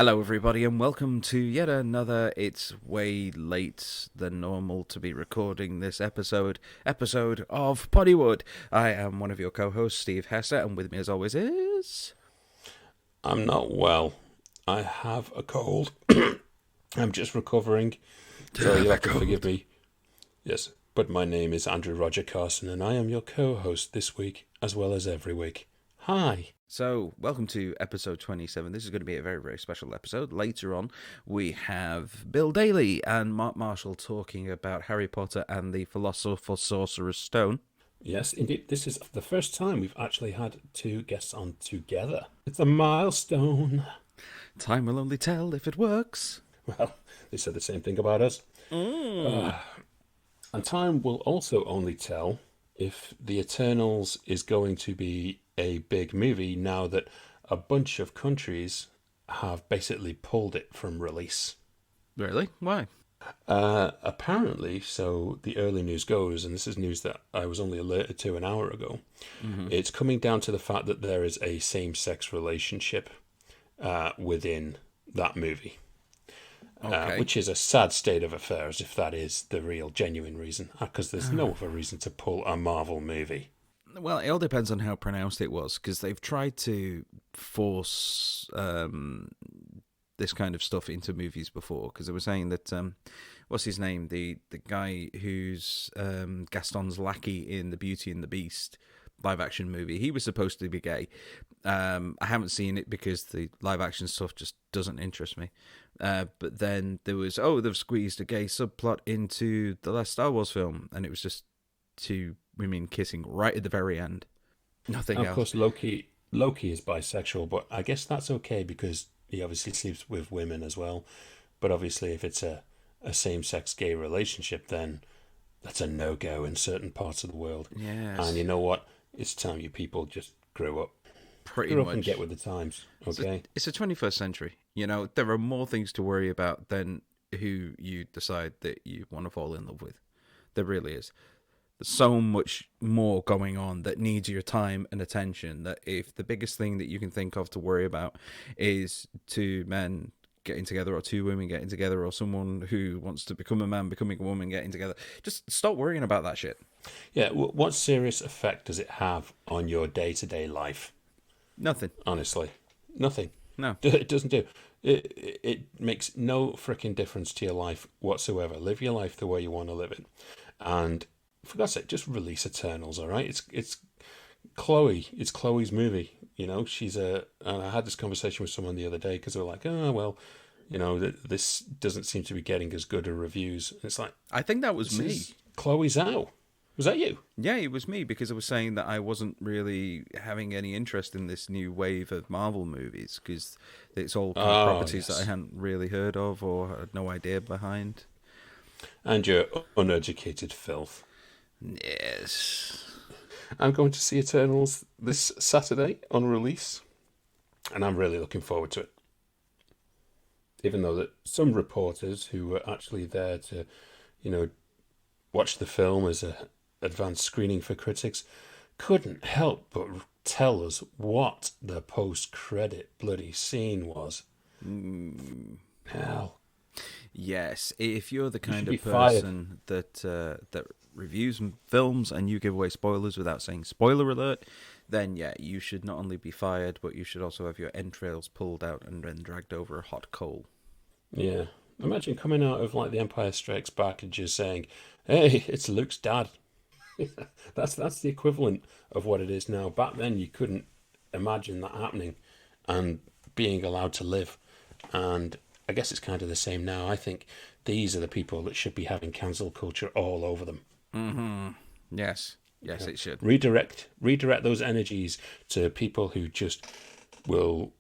Hello, everybody, and welcome to yet another. It's way late than normal to be recording this episode of Poddywood. I am one of your co-hosts, Steve Hester, and with me, as always, is I'm not well. I have a cold. I'm just recovering, so you'll the have to forgive code. me. Yes, but my name is Andrew Roger Carson, and I am your co-host this week, as well as every week. Hi. So, welcome to episode 27. This is going to be a very, very special episode. Later on, we have Bill Daly and Mark Marshall talking about Harry Potter and the Philosopher's Stone. Yes, indeed, this is the first time we've actually had two guests on together. It's a milestone. Time will only tell if it works. Well, they said the same thing about us. Mm. And time will also only tell if The Eternals is going to be a big movie now that a bunch of countries have basically pulled it from release. Really? Why? Apparently, so the early news goes, and this is news that I was only alerted to an hour ago, it's coming down to the fact that there is a same-sex relationship within that movie. Okay. Which is a sad state of affairs if that is the real genuine reason, because there's no other reason to pull a Marvel movie. Well, it all depends on how pronounced it was, because they've tried to force this kind of stuff into movies before. Because they were saying that what's his name, the guy who's Gaston's lackey in the Beauty and the Beast live action movie, he was supposed to be gay. I haven't seen it because the live action stuff just doesn't interest me. But then there was they've squeezed a gay subplot into the last Star Wars film, and it was just two women kissing right at the very end. Nothing Of else. course, Loki is bisexual, but I guess that's okay because he obviously sleeps with women as well. But obviously, if it's a same-sex gay relationship, then that's a no-go in certain parts of the world. And Yes, you know what? It's time you people just grow up. pretty Grow up and much. get with the times, It's a, okay? it's the 21st century. You know, there are more things to worry about than who you decide that you want to fall in love with. There really is. There's so much more going on that needs your time and attention that if the biggest thing that you can think of to worry about is two men getting together or two women getting together or someone who wants to become a man becoming a woman getting together, just stop worrying about that shit. Yeah, what serious effect does it have on your day-to-day life? Nothing. Honestly, nothing. No. It doesn't do. It makes no freaking difference to your life whatsoever. Live your life the way you want to live it, and for God's sake, just release Eternals. All right, it's Chloe. It's Chloe's movie. You know, she's a. And I had this conversation with someone the other day because they were like, "Oh well, you know, this doesn't seem to be getting as good a reviews." And it's like, I think that was this me. is Chloe Zhao. Was that you? Yeah, it was me because I was saying that I wasn't really having any interest in this new wave of Marvel movies because it's all kind of Oh properties that I yes. hadn't really heard of or had no idea behind. And your uneducated filth. Yes. I'm going to see Eternals this Saturday on release, and I'm really looking forward to it. Even though that some reporters who were actually there to, you know, watch the film as a advanced screening for critics, couldn't help but tell us what the post-credit bloody scene was. Mm, Hell, yes. If you're the you should kind be of fired. person that reviews films and you give away spoilers without saying spoiler alert, then yeah, you should not only be fired, but you should also have your entrails pulled out and then dragged over a hot coal. Yeah. Imagine coming out of like The Empire Strikes Back and just saying, "Hey, it's Luke's dad." That's the equivalent of what it is now. Back then, you couldn't imagine that happening and being allowed to live. And I guess it's kind of the same now. I think these are the people that should be having cancel culture all over them. Mm-hmm. Yes. Yes, Yeah. it should. Redirect those energies to people who just will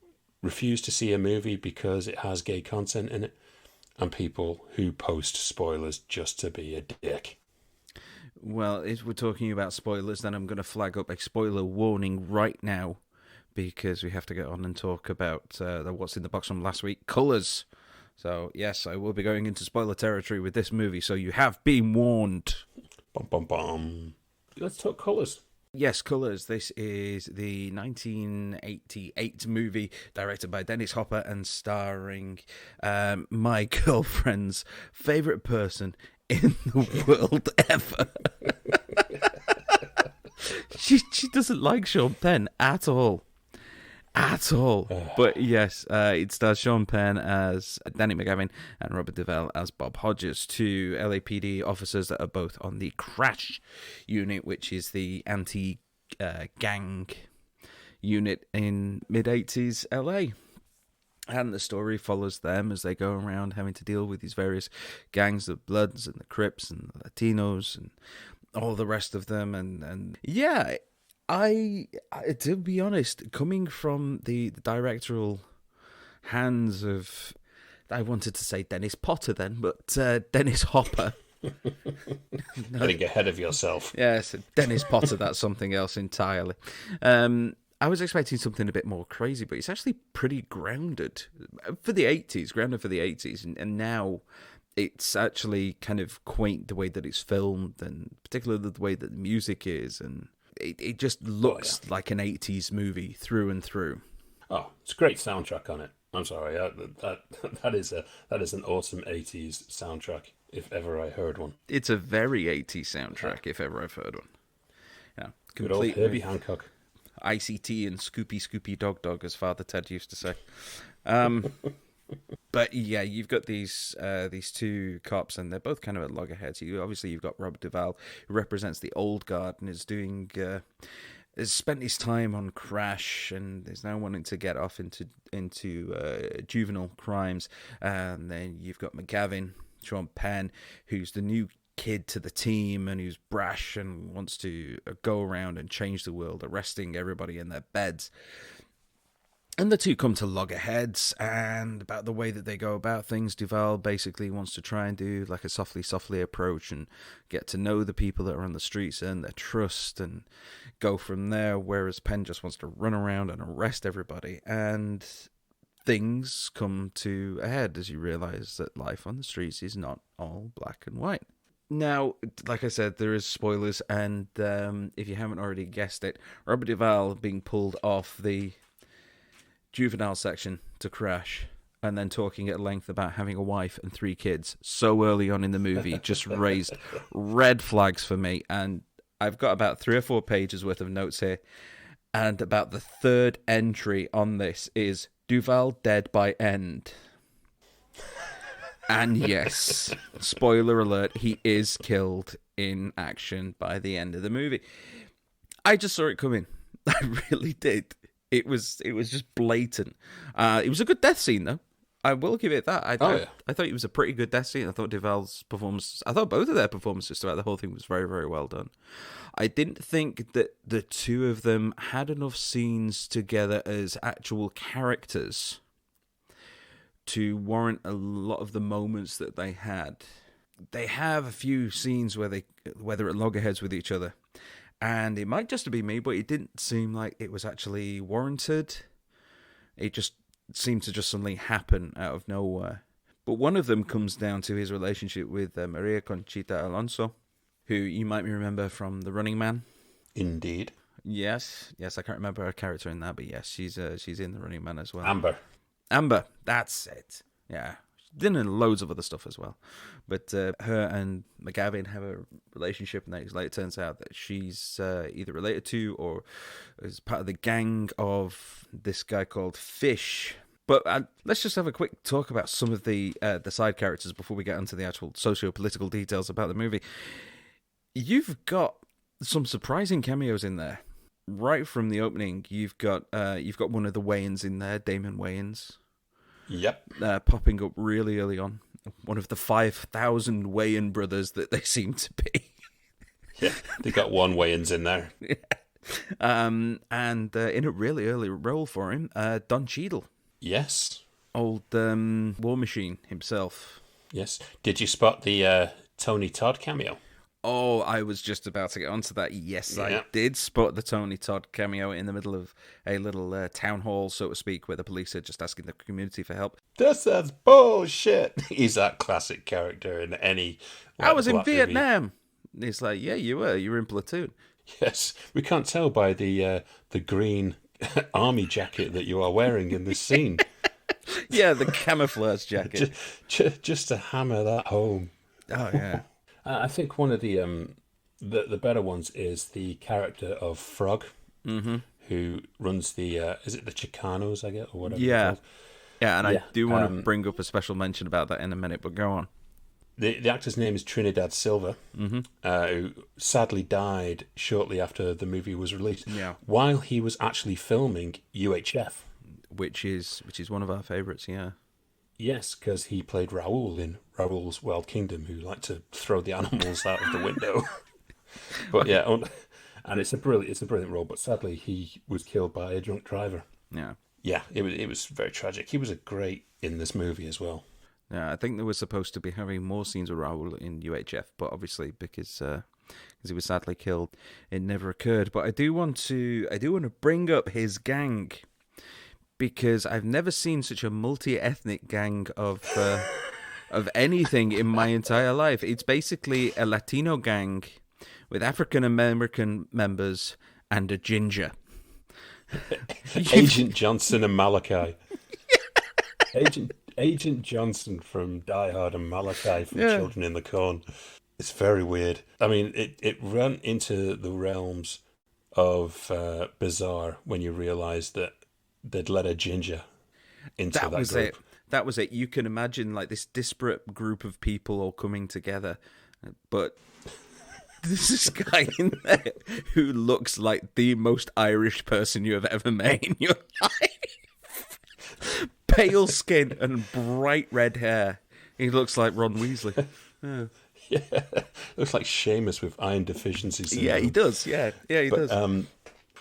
refuse to see a movie because it has gay content in it, and people who post spoilers just to be a dick. Well, if we're talking about spoilers, then I'm going to flag up a spoiler warning right now because we have to get on and talk about what's in the box from last week, Colours. So, yes, I will be going into spoiler territory with this movie, so you have been warned. Bum bum bum. Let's talk colours. Yes, Colours. This is the 1988 movie directed by Dennis Hopper and starring my girlfriend's favourite person in the world ever. She doesn't like Sean Penn at all. At all. But yes, it stars Sean Penn as Danny McGavin and Robert Duvall as Bob Hodges, two LAPD officers that are both on the Crash unit, which is the anti-gang unit in mid-80s LA. And the story follows them as they go around having to deal with these various gangs, the Bloods and the Crips and the Latinos and all the rest of them. And yeah, I to be honest, coming from the directorial hands of, I wanted to say Dennis Potter then, but Dennis Hopper. Getting ahead of yourself. Yes, Dennis Potter, that's something else entirely. I was expecting something a bit more crazy, but it's actually pretty grounded for the 80s, and now it's actually kind of quaint the way that it's filmed, and particularly the way that the music is, and it just looks like an 80s movie through and through. Oh, it's a great soundtrack on it. I'm sorry, that is an awesome 80s soundtrack, if ever I heard one. It's a very 80s soundtrack, if ever I've heard one. Yeah, good old Herbie Hancock. ICT and Scoopy Dog, as Father Ted used to say. But yeah, you've got these two cops, and they're both kind of at loggerheads. You've got Robert Duvall, who represents the old guard and is doing has spent his time on Crash and is now wanting to get off into juvenile crimes. And then you've got McGavin, Sean Penn, who's the new kid to the team and who's brash and wants to go around and change the world, arresting everybody in their beds. And the two come to loggerheads, and about the way that they go about things, Duvall basically wants to try and do like a softly approach and get to know the people that are on the streets and their trust and go from there, whereas Penn just wants to run around and arrest everybody. And things come to a head as you realise that life on the streets is not all black and white. Now, like I said, there is spoilers, and if you haven't already guessed it, Robert Duvall being pulled off the juvenile section to Crash and then talking at length about having a wife and 3 kids so early on in the movie just raised red flags for me. And I've got about 3 or 4 pages worth of notes here, and about the 3rd entry on this is Duvall dead by end. And yes, spoiler alert, he is killed in action by the end of the movie. I just saw it coming. I really did. It was just blatant. It was a good death scene, though. I will give it that. I thought it was a pretty good death scene. I thought Duvall's performance, I thought both of their performances throughout the whole thing was very, very well done. I didn't think that the two of them had enough scenes together as actual characters to warrant a lot of the moments that they had. They have a few scenes where they're at loggerheads with each other. And it might just be me, but it didn't seem like it was actually warranted. It just seemed to just suddenly happen out of nowhere. But one of them comes down to his relationship with Maria Conchita Alonso, who you might remember from The Running Man. Indeed. Yes, I can't remember her character in that, but yes, she's in The Running Man as well. Amber, that's it. Yeah. Then in loads of other stuff as well. But her and McGavin have a relationship, and then it later turns out that she's either related to or is part of the gang of this guy called Fish. But let's just have a quick talk about some of the side characters before we get into the actual socio-political details about the movie. You've got some surprising cameos in there. Right from the opening, you've got one of the Wayans in there, Damon Wayans. Yep. Popping up really early on. One of the 5,000 Wayan brothers that they seem to be. Yeah, they got one Wayans in there. Yeah. And in a really early role for him, Don Cheadle. Yes. Old War Machine himself. Yes. Did you spot the Tony Todd cameo? Oh, I was just about to get onto that. Yes, yeah. I did spot the Tony Todd cameo in the middle of a little town hall, so to speak, where the police are just asking the community for help. That's bullshit. He's that classic character in any... I was in Vietnam. Movie. He's like, yeah, you were. You were in Platoon. Yes, we can't tell by the green army jacket that you are wearing in this scene. Yeah, the camouflage jacket. Just to hammer that home. Oh yeah. I think one of the better ones is the character of Frog, Mm-hmm. who runs the is it the Chicanos, I guess, or whatever they're Yeah. called. Yeah, and I Yeah. do want to bring up a special mention about that in a minute, but go on. The actor's name is Trinidad Silva, Mm-hmm. who sadly died shortly after the movie was released, Yeah. while he was actually filming UHF. Which is one of our favourites, yeah. Yes, because he played Raoul in Raoul's Wild Kingdom, who liked to throw the animals out of the window. But yeah, and it's a brilliant role. But sadly, he was killed by a drunk driver. Yeah. Yeah, it was very tragic. He was a great in this movie as well. Yeah, I think they were supposed to be having more scenes with Raoul in UHF, but obviously because he was sadly killed, it never occurred. But I do want to bring up his gang, because I've never seen such a multi-ethnic gang of anything in my entire life. It's basically a Latino gang with African American members and a ginger. Agent Johnson and Malachi. Agent Johnson from Die Hard and Malachi from Children in the Corn. It's very weird. I mean, it ran into the realms of bizarre when you realise that they'd let a ginger into that was group. it. That was it. You can imagine like this disparate group of people all coming together, but there's this guy in there who looks like the most Irish person you have ever met in your life. Pale skin and bright red hair. He looks like Ron Weasley. Yeah. Yeah, looks like Seamus with iron deficiency syndrome. Yeah, he does. Yeah, he does.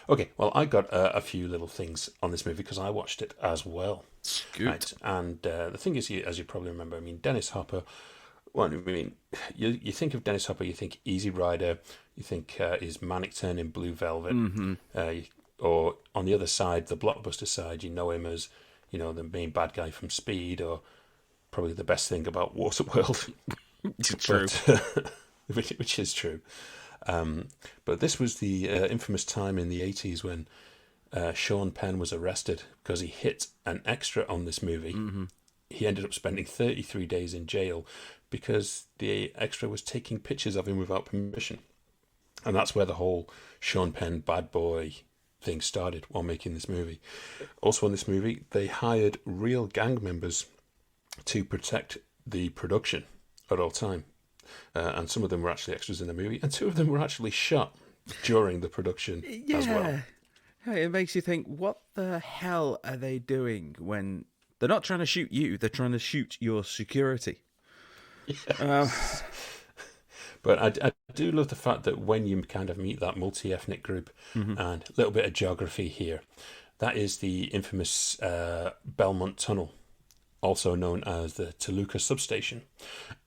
Okay, well, I got a few little things on this movie because I watched it as well. Scoot. Right, and the thing is, as you probably remember, I mean, Dennis Hopper. Well, I mean, you think of Dennis Hopper, you think Easy Rider, you think his Manic Turn in Blue Velvet, or on the other side, the blockbuster side, you know him as, you know, the main bad guy from Speed, or probably the best thing about Waterworld. It's true. Which is true. But this was the infamous time in the 80s when Sean Penn was arrested because he hit an extra on this movie. Mm-hmm. He ended up spending 33 days in jail because the extra was taking pictures of him without permission. And that's where the whole Sean Penn bad boy thing started while making this movie. Also in this movie, they hired real gang members to protect the production at all time. And some of them were actually extras in the movie, and two of them were actually shot during the production as well. It makes you think, what the hell are they doing when they're not trying to shoot you, they're trying to shoot your security. Yes. But I do love the fact that when you kind of meet that multi-ethnic group, and a little bit of geography here, that is the infamous Belmont Tunnel, also known as the Toluca Substation,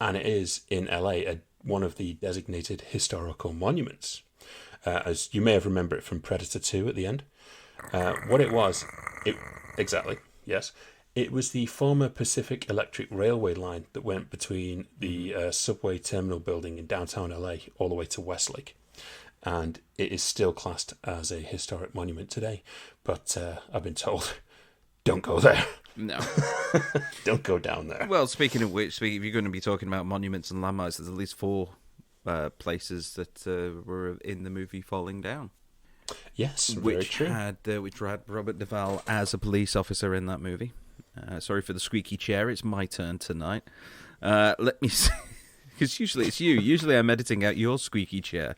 and it is in LA, one of the designated historical monuments. As you may have remembered it from Predator 2 at the end. What it was, exactly, yes. It was the former Pacific Electric Railway line that went between the subway terminal building in downtown LA all the way to Westlake. And it is still classed as a historic monument today. But I've been told, don't go there. No. Don't go down there. Well, speaking of which, if you're going to be talking about monuments and landmarks, there's at least 4 places that were in the movie Falling Down. Yes, very true. Which had Robert Duvall as a police officer in that movie. Sorry for the squeaky chair. It's my turn tonight. Let me see. Because usually it's you. Usually I'm editing out your squeaky chair.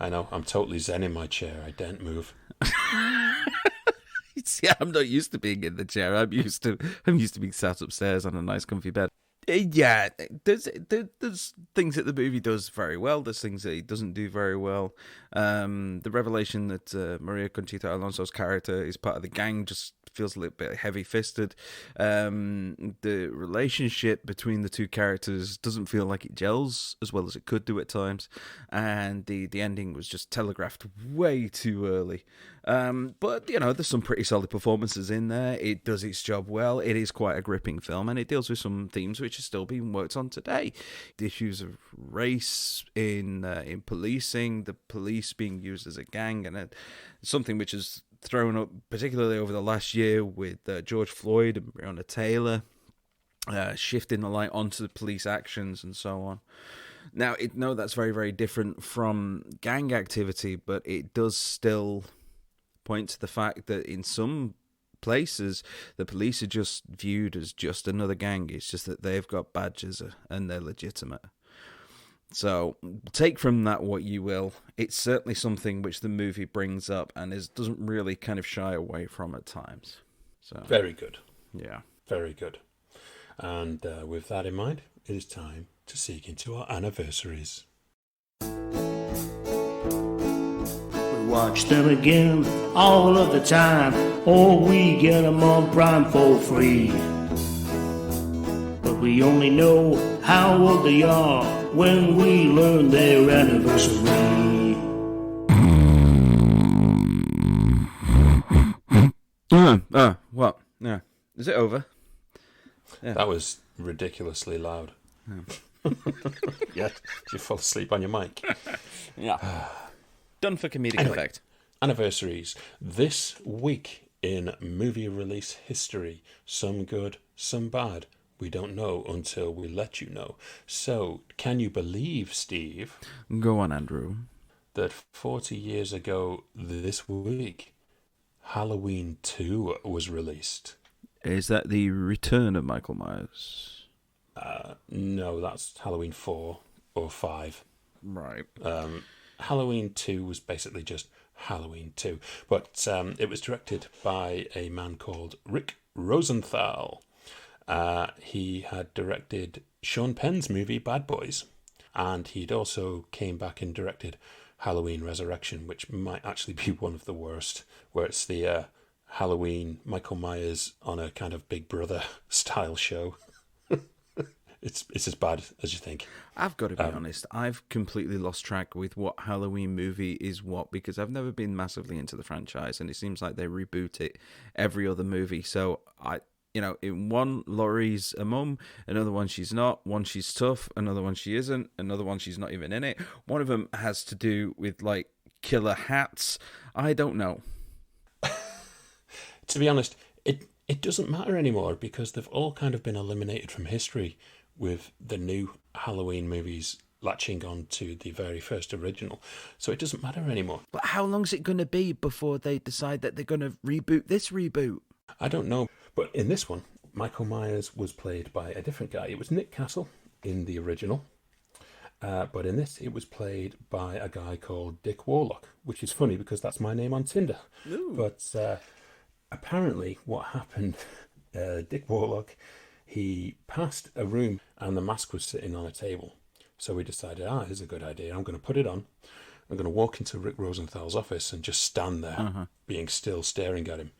I know. I'm totally zen in my chair. I daren't move. See, I'm not used to being in the chair. I'm used to being sat upstairs on a nice comfy bed. Yeah, there's things that the movie does very well. There's things that it doesn't do very well. The revelation that Maria Conchita Alonso's character is part of the gang just feels a little bit heavy-fisted. The relationship between the two characters doesn't feel like it gels as well as it could do at times, and the ending was just telegraphed way too early. But you know, there's some pretty solid performances in there. It does its job well. It is quite a gripping film, and it deals with some themes which which are still being worked on today. The issues of race in policing, the police being used as a gang, and something which has thrown up particularly over the last year with George Floyd and Breonna Taylor, shifting the light onto the police actions and so on. Now, that's very, very different from gang activity, but it does still point to the fact that in some places, the police are just viewed as just another gang. It's just that they've got badges and they're legitimate. So take from that what you will. It's certainly something which the movie brings up and doesn't really kind of shy away from at times. So very good. Yeah. Very good. And with that in mind, it is time to seek into our anniversaries. We watch them again all of the time, or we get them on Prime for free. But we only know how old they are when we learn their anniversary. What? Yeah. Is it over? Yeah. That was ridiculously loud. Yeah, did you fall asleep on your mic? Yeah. Done for comedic effect. Anniversaries. This week in movie release history. Some good, some bad. We don't know until we let you know. So, can you believe, Steve? Go on, Andrew. That 40 years ago this week, Halloween 2 was released. Is that the return of Michael Myers? No, that's Halloween 4 or 5. Right. Halloween 2 was basically just Halloween 2. But it was directed by a man called Rick Rosenthal. He had directed Sean Penn's movie Bad Boys. And he'd also came back and directed Halloween Resurrection, which might actually be one of the worst, where it's the Halloween Michael Myers on a kind of Big Brother style show. It's as bad as you think. I've got to be honest. I've completely lost track with what Halloween movie is what, because I've never been massively into the franchise, and it seems like they reboot it every other movie. So in one, Laurie's a mum, another one she's not, one she's tough, another one she isn't, another one she's not even in it. One of them has to do with like killer hats. I don't know. To be honest, it doesn't matter anymore because they've all kind of been eliminated from history, with the new Halloween movies latching on to the very first original. So it doesn't matter anymore. But how long's it going to be before they decide that they're going to reboot this reboot? I don't know. But in this one, Michael Myers was played by a different guy. It was Nick Castle in the original. But in this, it was played by a guy called Dick Warlock, which is funny because that's my name on Tinder. Ooh. But apparently what happened, Dick Warlock, he passed a room and the mask was sitting on a table. So we decided, here's a good idea. I'm going to put it on. I'm going to walk into Rick Rosenthal's office and just stand there, being still, staring at him.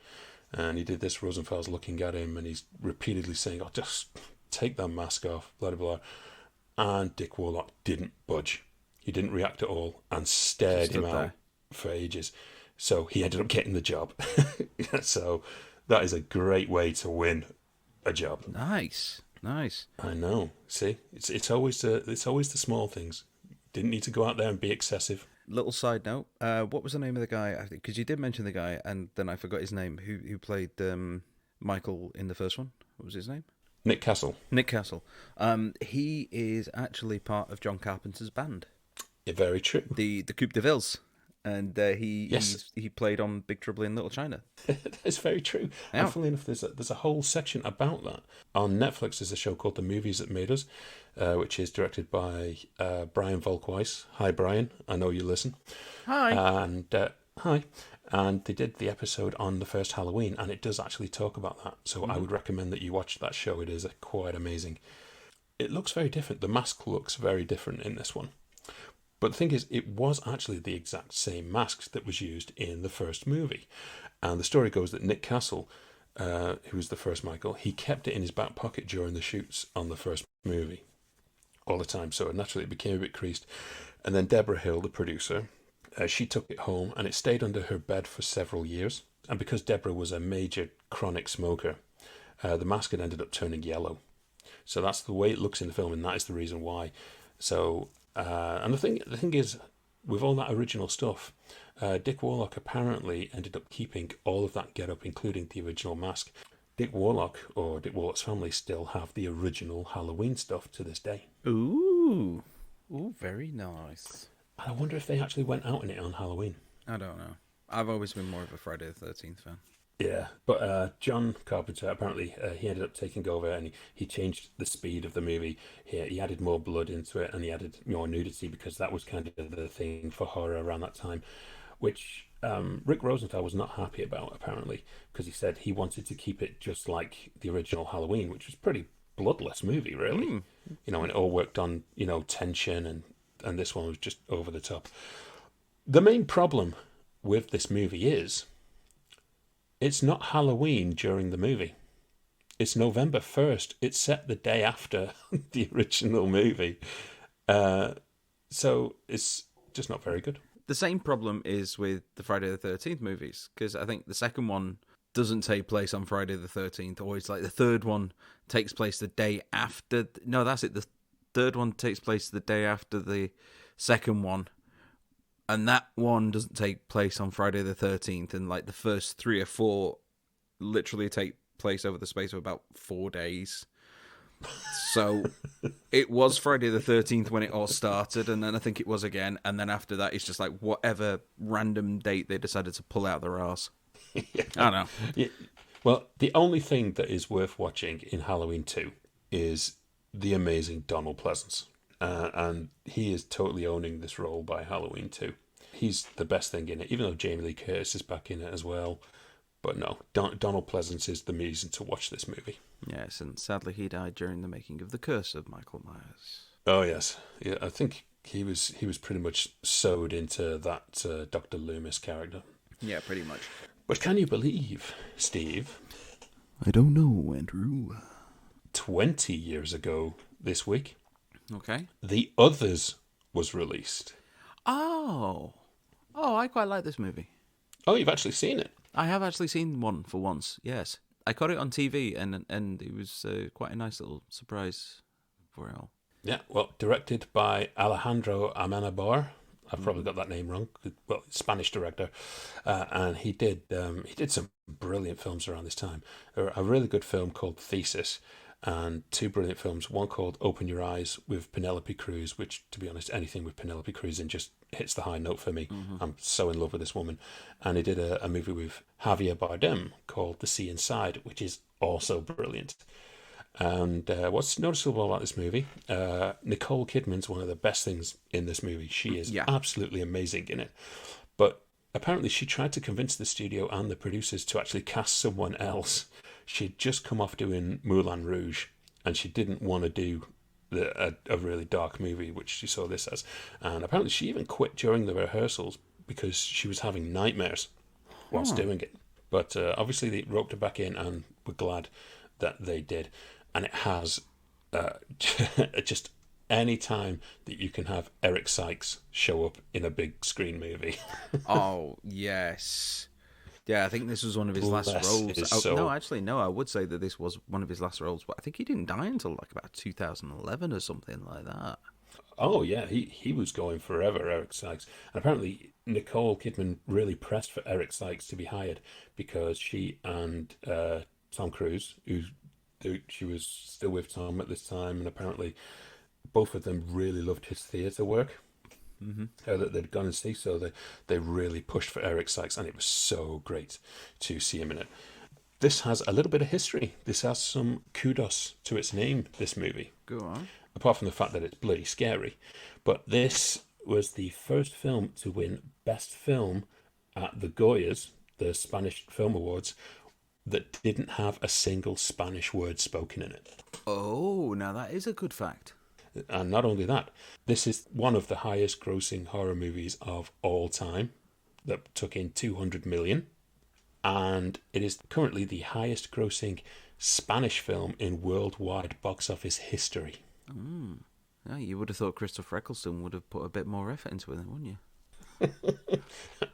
And he did this. Rosenthal's looking at him and he's repeatedly saying, just take that mask off, blah, blah, blah. And Dick Warlock didn't budge. He didn't react at all and stared him out for ages. So he ended up getting the job. So that is a great way to win a job. Nice. I know. See, it's always the small things. Didn't need to go out there and be excessive. Little side note. What was the name of the guy? Because you did mention the guy, and then I forgot his name. Who played Michael in the first one? What was his name? Nick Castle. He is actually part of John Carpenter's band. Yeah, very true. The Coupe de Villes. And he played on Big Trouble in Little China. That's very true. Yeah. And funnily enough, there's a whole section about that. On Netflix, there's a show called The Movies That Made Us, which is directed by Brian Volkweis. Hi, Brian. I know you listen. Hi. And hi. And they did the episode on the first Halloween, and it does actually talk about that. So I would recommend that you watch that show. It is quite amazing. It looks very different. The mask looks very different in this one. But the thing is, it was actually the exact same mask that was used in the first movie. And the story goes that Nick Castle, who was the first Michael, he kept it in his back pocket during the shoots on the first movie. All the time. So naturally it became a bit creased. And then Deborah Hill, the producer, she took it home and it stayed under her bed for several years. And because Deborah was a major chronic smoker, the mask had ended up turning yellow. So that's the way it looks in the film, and that is the reason why. So, and the thing is, with all that original stuff, Dick Warlock apparently ended up keeping all of that get-up, including the original mask. Dick Warlock, or Dick Warlock's family, still have the original Halloween stuff to this day. Ooh, very nice. I wonder if they actually went out in it on Halloween. I don't know. I've always been more of a Friday the 13th fan. Yeah, but John Carpenter, apparently he ended up taking over, and he changed the speed of the movie. He added more blood into it, and he added more nudity, because that was kind of the thing for horror around that time, which Rick Rosenthal was not happy about, apparently, because he said he wanted to keep it just like the original Halloween, which was a pretty bloodless movie, really. And it all worked on, tension, and this one was just over the top. The main problem with this movie is it's not Halloween during the movie. It's November 1st. It's set the day after the original movie. So it's just not very good. The same problem is with the Friday the 13th movies, because I think the second one doesn't take place on Friday the 13th, or it's like the third one takes place the day after. No, that's it. The third one takes place the day after the second one. And that one doesn't take place on Friday the 13th, and like the first 3 or 4 literally take place over the space of about 4 days. So it was Friday the 13th when it all started, and then I think it was again, and then after that it's just like whatever random date they decided to pull out their arse. Yeah. I don't know. Yeah. Well, the only thing that is worth watching in Halloween 2 is the amazing Donald Pleasance. And he is totally owning this role by Halloween 2. He's the best thing in it, even though Jamie Lee Curtis is back in it as well. But no, Donald Pleasance is the reason to watch this movie. Yes, and sadly he died during the making of The Curse of Michael Myers. Oh, yes. Yeah, I think he was pretty much sewed into that Dr. Loomis character. Yeah, pretty much. But can you believe, Steve? I don't know, Andrew. 20 years ago this week, okay, The Others was released. Oh, I quite like this movie. Oh, you've actually seen it? I have actually seen one for once, yes. I caught it on TV, and it was quite a nice little surprise for it all. Yeah, well, directed by Alejandro Amenabar. I've probably got that name wrong. Well, Spanish director, and he did some brilliant films around this time. A really good film called Thesis, and 2 brilliant films. One called Open Your Eyes with Penelope Cruz, which, to be honest, anything with Penelope Cruz in just hits the high note for me. Mm-hmm. I'm so in love with this woman. And he did a movie with Javier Bardem called The Sea Inside, which is also brilliant. And what's noticeable about this movie, Nicole Kidman's one of the best things in this movie. She is absolutely amazing in it. But apparently she tried to convince the studio and the producers to actually cast someone else. She'd just come off doing Moulin Rouge, and she didn't want to do a really dark movie, which she saw this as. And apparently she even quit during the rehearsals because she was having nightmares whilst doing it. But obviously they roped her back in, and we're glad that they did. And it has just any time that you can have Eric Sykes show up in a big screen movie. Oh, yes. Yeah, I think this was one of his last roles. No, I would say that this was one of his last roles, but I think he didn't die until like about 2011 or something like that. Oh, yeah, he was going forever, Eric Sykes. And apparently Nicole Kidman really pressed for Eric Sykes to be hired because she and Tom Cruise, she was still with Tom at this time, and apparently both of them really loved his theatre work. Mm-hmm. That they'd gone and see, so they really pushed for Eric Sykes, and it was so great to see him in it. This has a little bit of history. This has some kudos to its name, this movie. Go on. Apart from the fact that it's bloody scary. But this was the first film to win Best Film at the Goyas, the Spanish Film Awards, that didn't have a single Spanish word spoken in it. Oh, now that is a good fact. And not only that, this is one of the highest grossing horror movies of all time that took in 200 million. And it is currently the highest grossing Spanish film in worldwide box office history. Yeah, you would have thought Christopher Eccleston would have put a bit more effort into it, wouldn't you?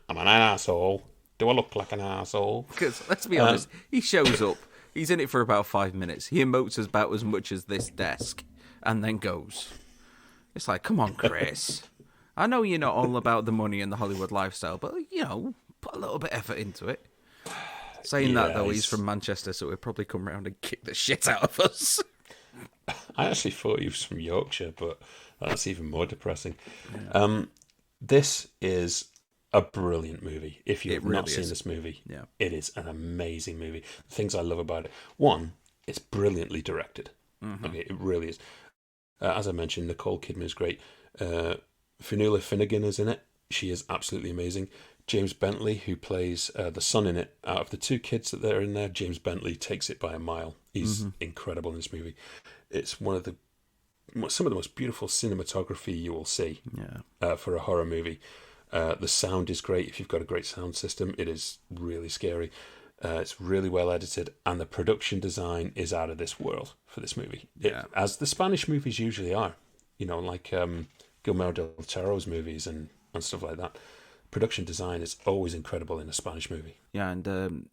I'm an asshole. Do I look like an asshole? Because, let's be honest, he shows up, He's in it for about 5 minutes. He emotes about as much as this desk and then goes. It's like, come on, Chris. I know you're not all about the money and the Hollywood lifestyle, but, put a little bit of effort into it. Saying that, though, he's from Manchester, so he'll probably come round and kick the shit out of us. I actually thought he was from Yorkshire, but that's even more depressing. Yeah. This is a brilliant movie. If you've not seen this movie, it is an amazing movie. The things I love about it. One, it's brilliantly directed. Mm-hmm. Okay, it really is. As I mentioned, Nicole Kidman is great. Fionnuala Finnegan is in it. She is absolutely amazing. James Bentley, who plays the son in it, out of the two kids that are in there, James Bentley takes it by a mile. He's incredible in this movie. It's some of the most beautiful cinematography you will see for a horror movie. The sound is great. If you've got a great sound system, it is really scary. It's really well edited, and the production design is out of this world for this movie. As the Spanish movies usually are, like Guillermo del Toro's movies and stuff like that. Production design is always incredible in a Spanish movie. Yeah, and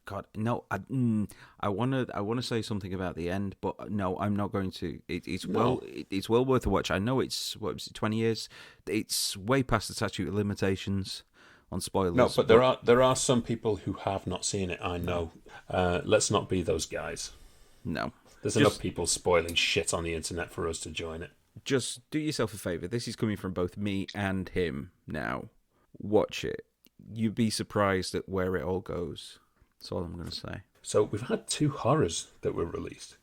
God, no, I want to say something about the end, but no, I'm not going to. It's well worth a watch. I know it's 20 years. It's way past the statute of limitations on spoilers. No, but there are some people who have not seen it. I know. Let's not be those guys. No, there's enough people spoiling shit on the internet for us to join it. Just do yourself a favor. This is coming from both me and him now. Watch it. You'd be surprised at where it all goes. That's all I'm going to say. So we've had 2 horrors that were released,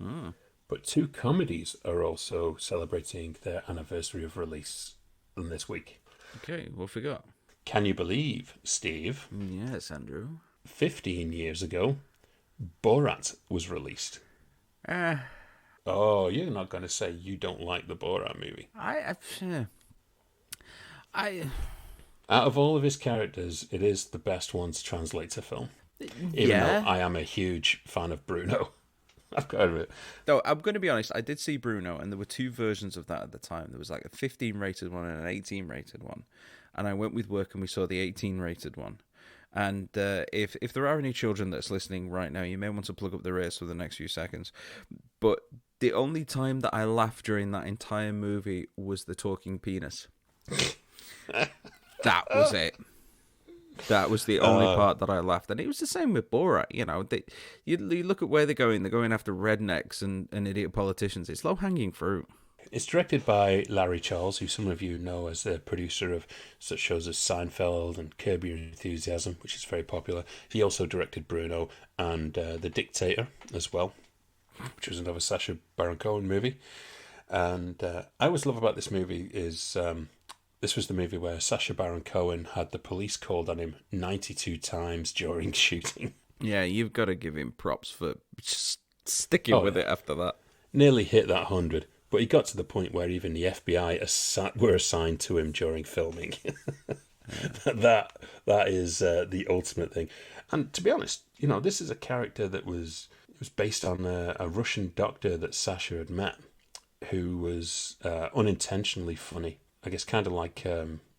but 2 comedies are also celebrating their anniversary of release this week. Okay, what have we got? Can you believe, Steve? Yes, Andrew. 15 years ago, Borat was released. Oh, you're not going to say you don't like the Borat movie. Out of all of his characters, it is the best one to translate to film. Even though I am a huge fan of Bruno. I've got to admit. Though, I'm going to be honest, I did see Bruno, and there were 2 versions of that at the time. There was like a 15 rated one and an 18 rated one. And I went with work and we saw the 18 rated one. And if there are any children that's listening right now, you may want to plug up their ears for the next few seconds. But the only time that I laughed during that entire movie was the talking penis. That was it. That was the only part that I laughed. And it was the same with Borat. You look at where they're going. They're going after rednecks and idiot politicians. It's low-hanging fruit. It's directed by Larry Charles, who some of you know as the producer of such shows as Seinfeld and Curb Your Enthusiasm, which is very popular. He also directed Bruno and The Dictator as well, which was another Sacha Baron Cohen movie. And I always love about this movie is... this was the movie where Sacha Baron Cohen had the police called on him 92 times during shooting. Yeah, you've got to give him props for just sticking with it after that. Nearly hit that 100, but he got to the point where even the FBI were assigned to him during filming. That is the ultimate thing. And to be honest, this is a character that was based on a Russian doctor that Sacha had met, who was unintentionally funny. I guess kind of like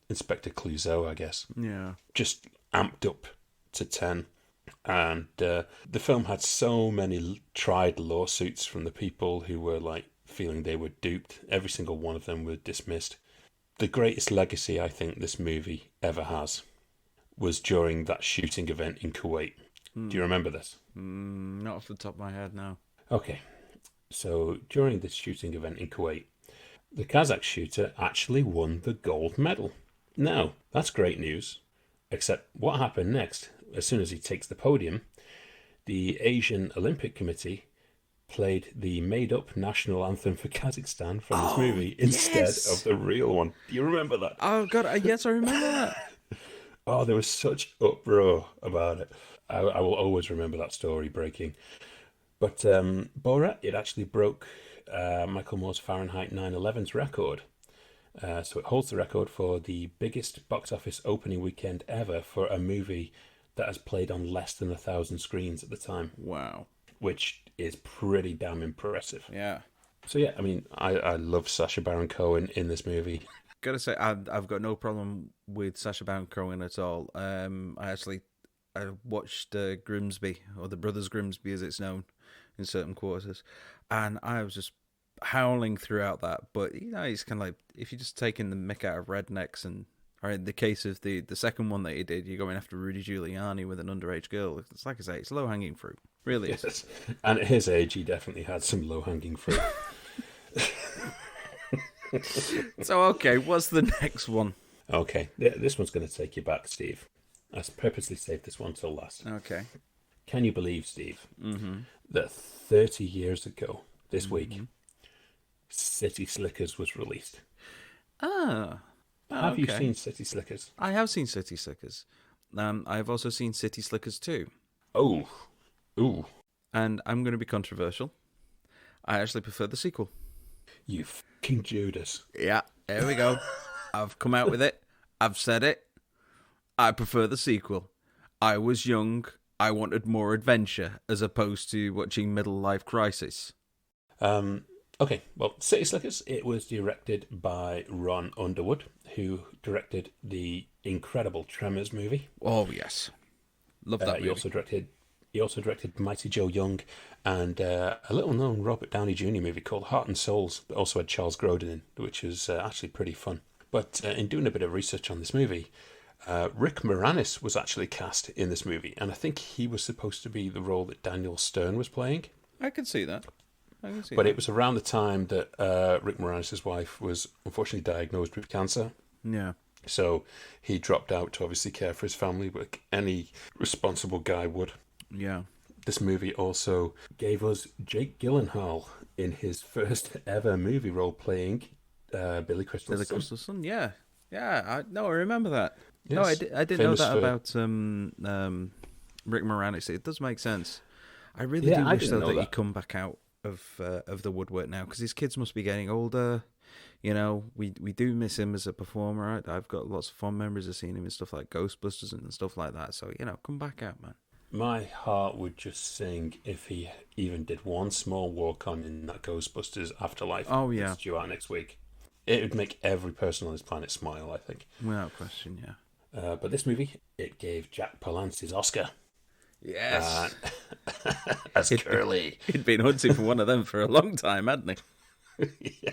Inspector Clouseau, I guess. Yeah. Just amped up to 10. And the film had so many tried lawsuits from the people who were feeling they were duped. Every single one of them were dismissed. The greatest legacy I think this movie ever has was during that shooting event in Kuwait. Do you remember this? Not off the top of my head, no. Okay. So during this shooting event in Kuwait, the Kazakh shooter actually won the gold medal. Now, that's great news. Except what happened next? As soon as he takes the podium, the Asian Olympic Committee played the made-up national anthem for Kazakhstan from this movie instead of the real one. Do you remember that? Oh, God, yes, I remember that. There was such uproar about it. I will always remember that story breaking. But Borat, it actually broke Michael Moore's Fahrenheit 9/11's record. So it holds the record for the biggest box office opening weekend ever for a movie that has played on less than 1,000 screens at the time. Wow. Which is pretty damn impressive. Yeah. So yeah, I mean, I love Sacha Baron Cohen in this movie. Gotta say, I've got no problem with Sacha Baron Cohen at all. I I watched Grimsby, or the Brothers Grimsby as it's known in certain quarters, and I was just howling throughout that. But it's kind of like if you're just taking the mick out of rednecks, and or in the case of the second one that he did, you're going after Rudy Giuliani with an underage girl. It's like I say, it's low hanging fruit, really. Yes. And at his age, he definitely had some low hanging fruit. So okay, what's the next one? Okay, this one's going to take you back, Steve. I purposely saved this one till last. Okay. Can you believe, Steve, that 30 years ago this week, City Slickers was released? Have you seen City Slickers? I have seen City Slickers. I have also seen City Slickers 2. Oh. Ooh. And I'm going to be controversial. I actually prefer the sequel. You fucking Judas. Yeah, there we go. I've come out with it. I've said it. I prefer the sequel. I was young. I wanted more adventure as opposed to watching Middle Life Crisis. Okay, well, City Slickers, it was directed by Ron Underwood, who directed the incredible Tremors movie. Oh, yes. Love that movie. He also directed Mighty Joe Young and a little-known Robert Downey Jr. movie called Heart and Souls that also had Charles Grodin in, which is actually pretty fun. But in doing a bit of research on this movie, Rick Moranis was actually cast in this movie, and I think he was supposed to be the role that Daniel Stern was playing. I can see that. But it was around the time that Rick Moranis' wife was unfortunately diagnosed with cancer. Yeah. So he dropped out to obviously care for his family, like any responsible guy would. Yeah. This movie also gave us Jake Gyllenhaal in his first ever movie role playing Billy Crystal's Billy Crystal's son, yeah. Yeah, I remember that. Yes. No, I didn't know that about Rick Moranis. It does make sense. I really do wish, though, that he'd come back out of the woodwork now, because his kids must be getting older. We do miss him as a performer. I've got lots of fond memories of seeing him in stuff like Ghostbusters and stuff like that. So, come back out, man. My heart would just sing if he even did one small walk-on in that Ghostbusters Afterlife. Oh, yeah. It's due out next week. It would make every person on this planet smile, I think. Without question, yeah. But this movie, it gave Jack Palance his Oscar. Yes. As Curly. He'd been hunting for one of them for a long time, hadn't he? Yeah.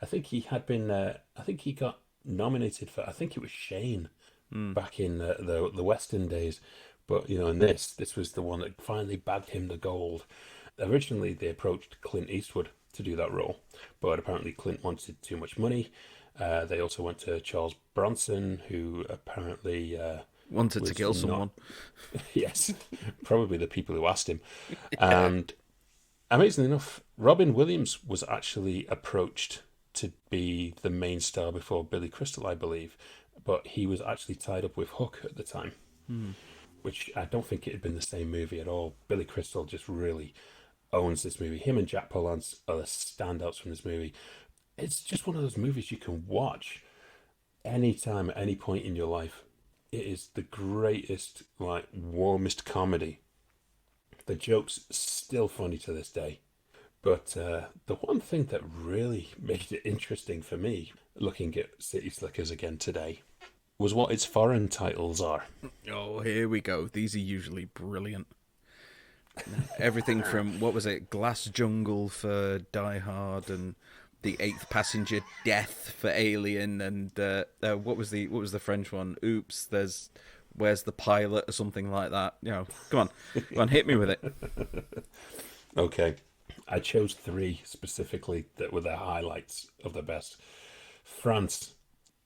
I think he had been, I think he got nominated for, I think it was Shane back in the Western days. But, in this was the one that finally bagged him the gold. Originally, they approached Clint Eastwood to do that role, but apparently Clint wanted too much money. They also went to Charles Bronson, who apparently wanted to kill someone. Yes, probably the people who asked him. And amazingly enough, Robin Williams was actually approached to be the main star before Billy Crystal, I believe, but he was actually tied up with Hook at the time. Which I don't think it had been the same movie at all. Billy Crystal just really owns this movie. Him and Jack Palance are the standouts from this movie. It's just one of those movies you can watch anytime, at any point in your life. It is the greatest, warmest comedy. The joke's still funny to this day. But the one thing that really made it interesting for me, looking at City Slickers again today, was what its foreign titles are. Oh, here we go. These are usually brilliant. Everything from, what was it, Glass Jungle for Die Hard, and The Eighth Passenger Death for Alien, and what was the French one? Oops, Where's the Pilot, or something like that. Come on, hit me with it. Okay. I chose 3 specifically that were the highlights of the best. France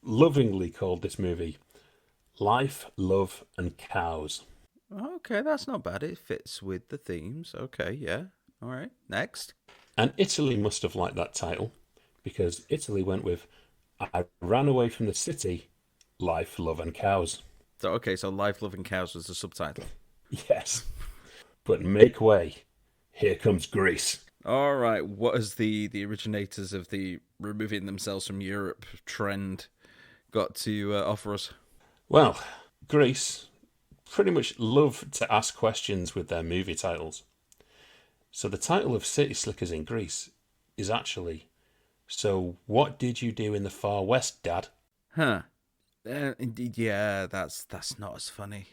lovingly called this movie Life, Love and Cows. Okay, that's not bad. It fits with the themes. Okay, yeah. All right, next. And Italy must have liked that title, because Italy went with I Ran Away from the City, Life, Love and Cows. So Life, Love and Cows was the subtitle. Yes. But make way. Here comes Greece. All right, what is the originators of the removing themselves from Europe trend got to offer us? Well, Greece pretty much love to ask questions with their movie titles. So the title of City Slickers in Greece is actually, So What Did You Do in the Far West, Dad? Huh. Yeah, that's not as funny.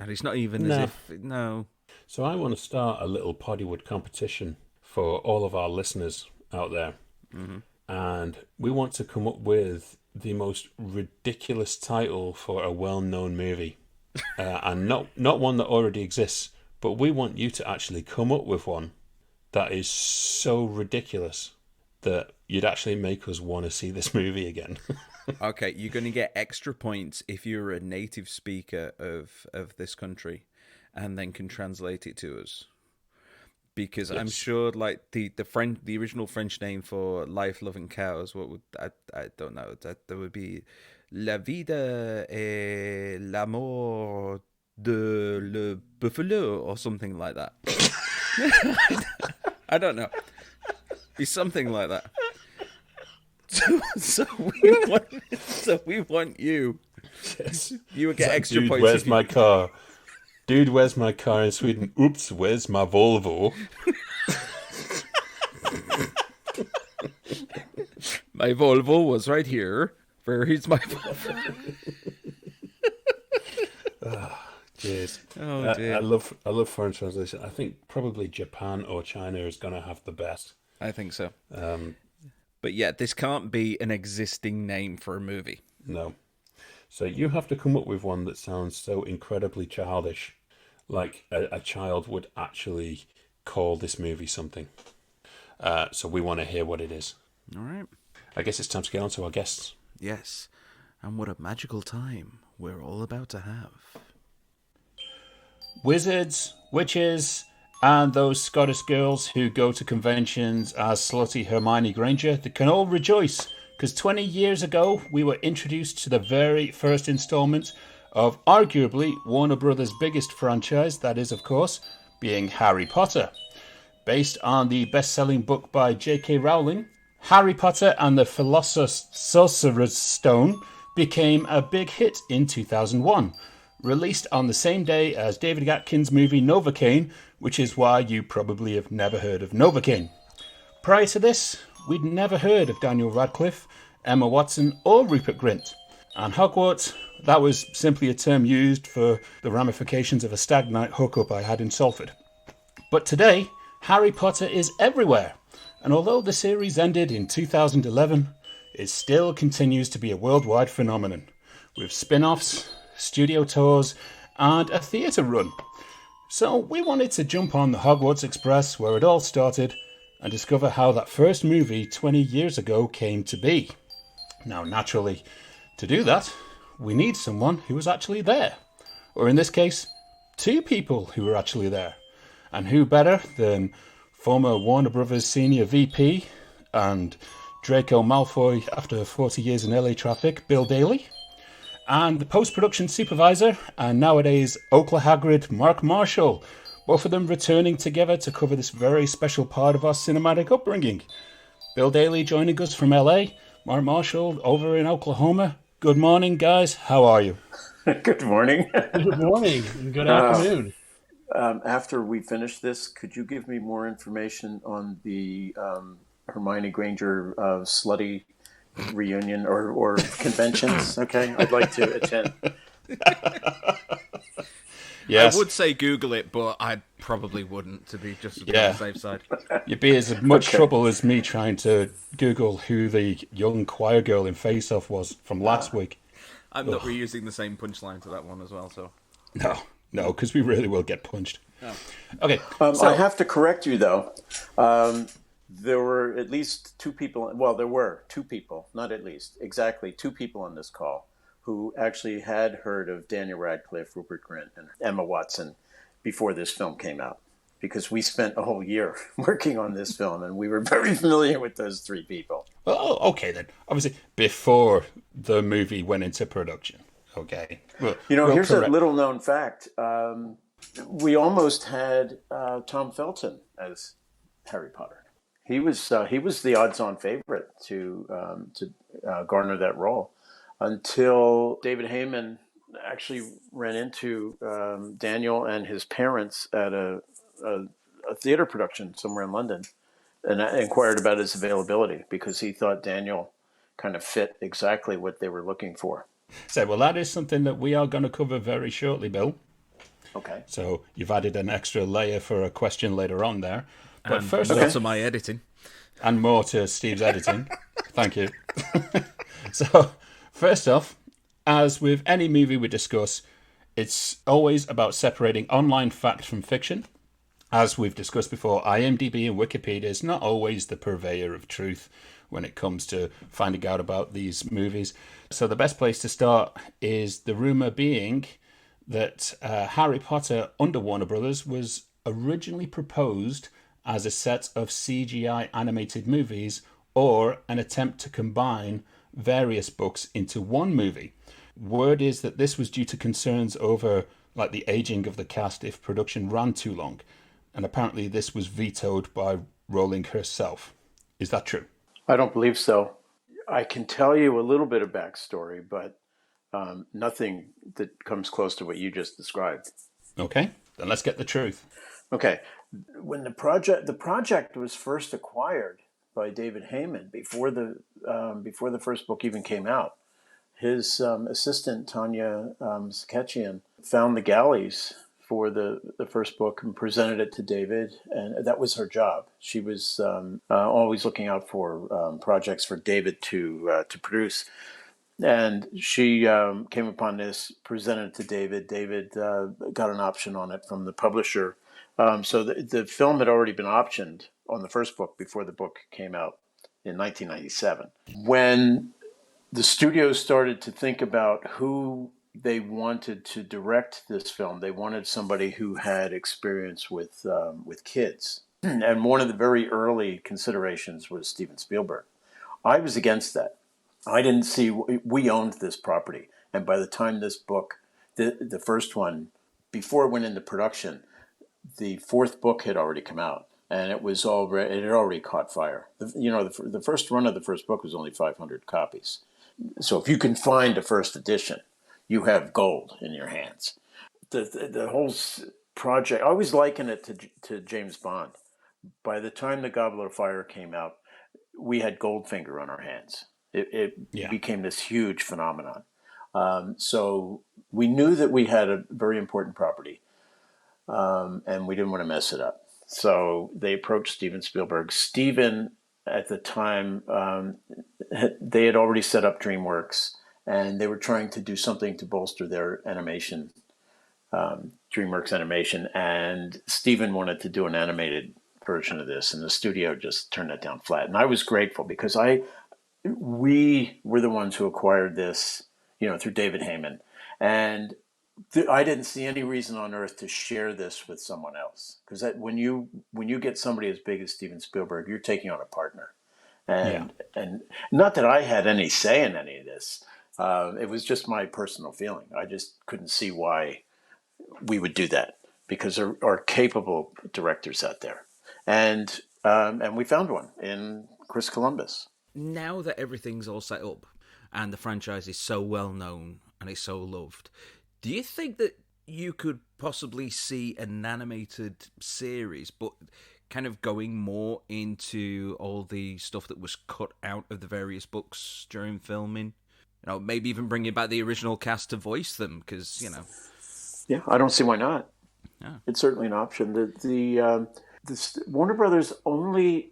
And it's not even as No. if... No. So I want to start a little Poddywood competition for all of our listeners out there. Mm-hmm. And we want to come up with the most ridiculous title for a well-known movie. And not one that already exists, but we want you to actually come up with one that is so ridiculous that you'd actually make us want to see this movie again. Okay, you're going to get extra points if you're a native speaker of this country and then can translate it to us. Because I'm sure, like, the original French name for life-loving cows, what would... I don't know. That would be La vida et l'amour de le buffalo or something like that. I don't know. Be something like that. So we want you. Yes. You would get extra Dude, points. where's my car? Dude, where's my car in Sweden? Oops, where's my Volvo? My Volvo was right here. Where is my Volvo? Jeez. Oh dear. I love foreign translation. I think probably Japan or China is going to have the best. I think so. But yeah, this can't be an existing name for a movie. No. So you have to come up with one that sounds so incredibly childish, like a child would actually call this movie something. So we want to hear what it is. All right. I guess it's time to get on to our guests. Yes. And what a magical time we're all about to have. Wizards, witches, and those Scottish girls who go to conventions as slutty Hermione Granger, they can all rejoice, because 20 years ago we were introduced to the very first installment of arguably Warner Brothers' biggest franchise, that is, of course, being Harry Potter. Based on the best-selling book by J.K. Rowling, Harry Potter and the Philosopher's Stone became a big hit in 2001, released on the same day as David Atkin's movie Novocaine, which is why you probably have never heard of Novocaine. Prior to this, we'd never heard of Daniel Radcliffe, Emma Watson, or Rupert Grint. And Hogwarts, that was simply a term used for the ramifications of a stag night hookup I had in Salford. But today, Harry Potter is everywhere, and although the series ended in 2011, it still continues to be a worldwide phenomenon, with spin-offs, studio tours, and a theatre run. So we wanted to jump on the Hogwarts Express where it all started and discover how that first movie 20 years ago came to be. Now, naturally, to do that, we need someone who was actually there. Or in this case, two people who were actually there. And who better than former Warner Brothers senior VP and Draco Malfoy after 40 years in LA traffic, Bill Daly, and the post-production supervisor and nowadays Oakla Hagrid, Mark Marshall, both of them returning together to cover this very special part of our cinematic upbringing. Bill Daly joining us from LA, Mark Marshall over in Oklahoma. Good morning, guys. How are you? Good morning. Good morning and good afternoon. After we finish this, could you give me more information on the Hermione Granger slutty reunion or conventions? Okay, I'd like to attend. Yes. I would say Google it, but I probably wouldn't, to be just on the safe side. You'd be as much trouble as me trying to Google who the young choir girl in Face Off was from last week. I'm not reusing the same punchline to that one as well, so... No, because we really will get punched. Oh. Okay. I have to correct you, though. There were at least two people, well, there were two people, not at least, exactly two people on this call who actually had heard of Daniel Radcliffe, Rupert Grint, and Emma Watson before this film came out. Because we spent a whole year working on this film, and we were very familiar with those three people. Oh, okay then. Obviously, before the movie went into production. Okay. Well, here's a little-known fact. We almost had Tom Felton as Harry Potter. He was the odds-on favorite to garner that role until David Heyman actually ran into Daniel and his parents at a theater production somewhere in London and inquired about his availability because he thought Daniel kind of fit exactly what they were looking for. So, well, that is something that we are going to cover very shortly, Bill. Okay. So you've added an extra layer for a question later on there. But And first more off, to my editing. and more to Steve's editing. Thank you. So, first off, as with any movie we discuss, it's always about separating online fact from fiction. As we've discussed before, IMDb and Wikipedia is not always the purveyor of truth when it comes to finding out about these movies. So the best place to start is the rumour being that Harry Potter under Warner Brothers was originally proposed as a set of CGI animated movies or an attempt to combine various books into one movie. Word is that this was due to concerns over like the aging of the cast if production ran too long. And apparently this was vetoed by Rowling herself. Is that true? I don't believe so. I can tell you a little bit of backstory, but nothing that comes close to what you just described. Okay, then let's get the truth. Okay, when the project was first acquired by David Heyman before the first book even came out, his assistant Tanya Sakechian found the galleys for the first book and presented it to David, and that was her job. She was always looking out for projects for David to produce. And she came upon this, presented it to David. David got an option on it from the publisher. So the film had already been optioned on the first book before the book came out in 1997. When the studios started to think about who they wanted to direct this film, they wanted somebody who had experience with kids. And one of the very early considerations was Steven Spielberg. I was against that. I didn't see, we owned this property. And by the time this book, the first one, before it went into production, the fourth book had already come out. And it had already caught fire. The first run of the first book was only 500 copies. So if you can find a first edition, you have gold in your hands. The whole project, I always liken it to James Bond. By the time The Goblet of Fire came out, we had Goldfinger on our hands. It became this huge phenomenon. So we knew that we had a very important property, and we didn't want to mess it up. So they approached Steven Spielberg. Steven, at the time, they had already set up DreamWorks, and they were trying to do something to bolster their animation, DreamWorks animation. And Steven wanted to do an animated version of this, and the studio just turned it down flat. And I was grateful because we were the ones who acquired this, through David Heyman. And I didn't see any reason on earth to share this with someone else. Because when you get somebody as big as Steven Spielberg, you're taking on a partner. And not that I had any say in any of this. It was just my personal feeling. I just couldn't see why we would do that, because there are capable directors out there. And we found one in Chris Columbus. Now that everything's all set up and the franchise is so well known and it's so loved, do you think that you could possibly see an animated series, but kind of going more into all the stuff that was cut out of the various books during filming? Maybe even bringing back the original cast to voice them, because, Yeah, I don't see why not. Yeah. It's certainly an option. The Warner Brothers only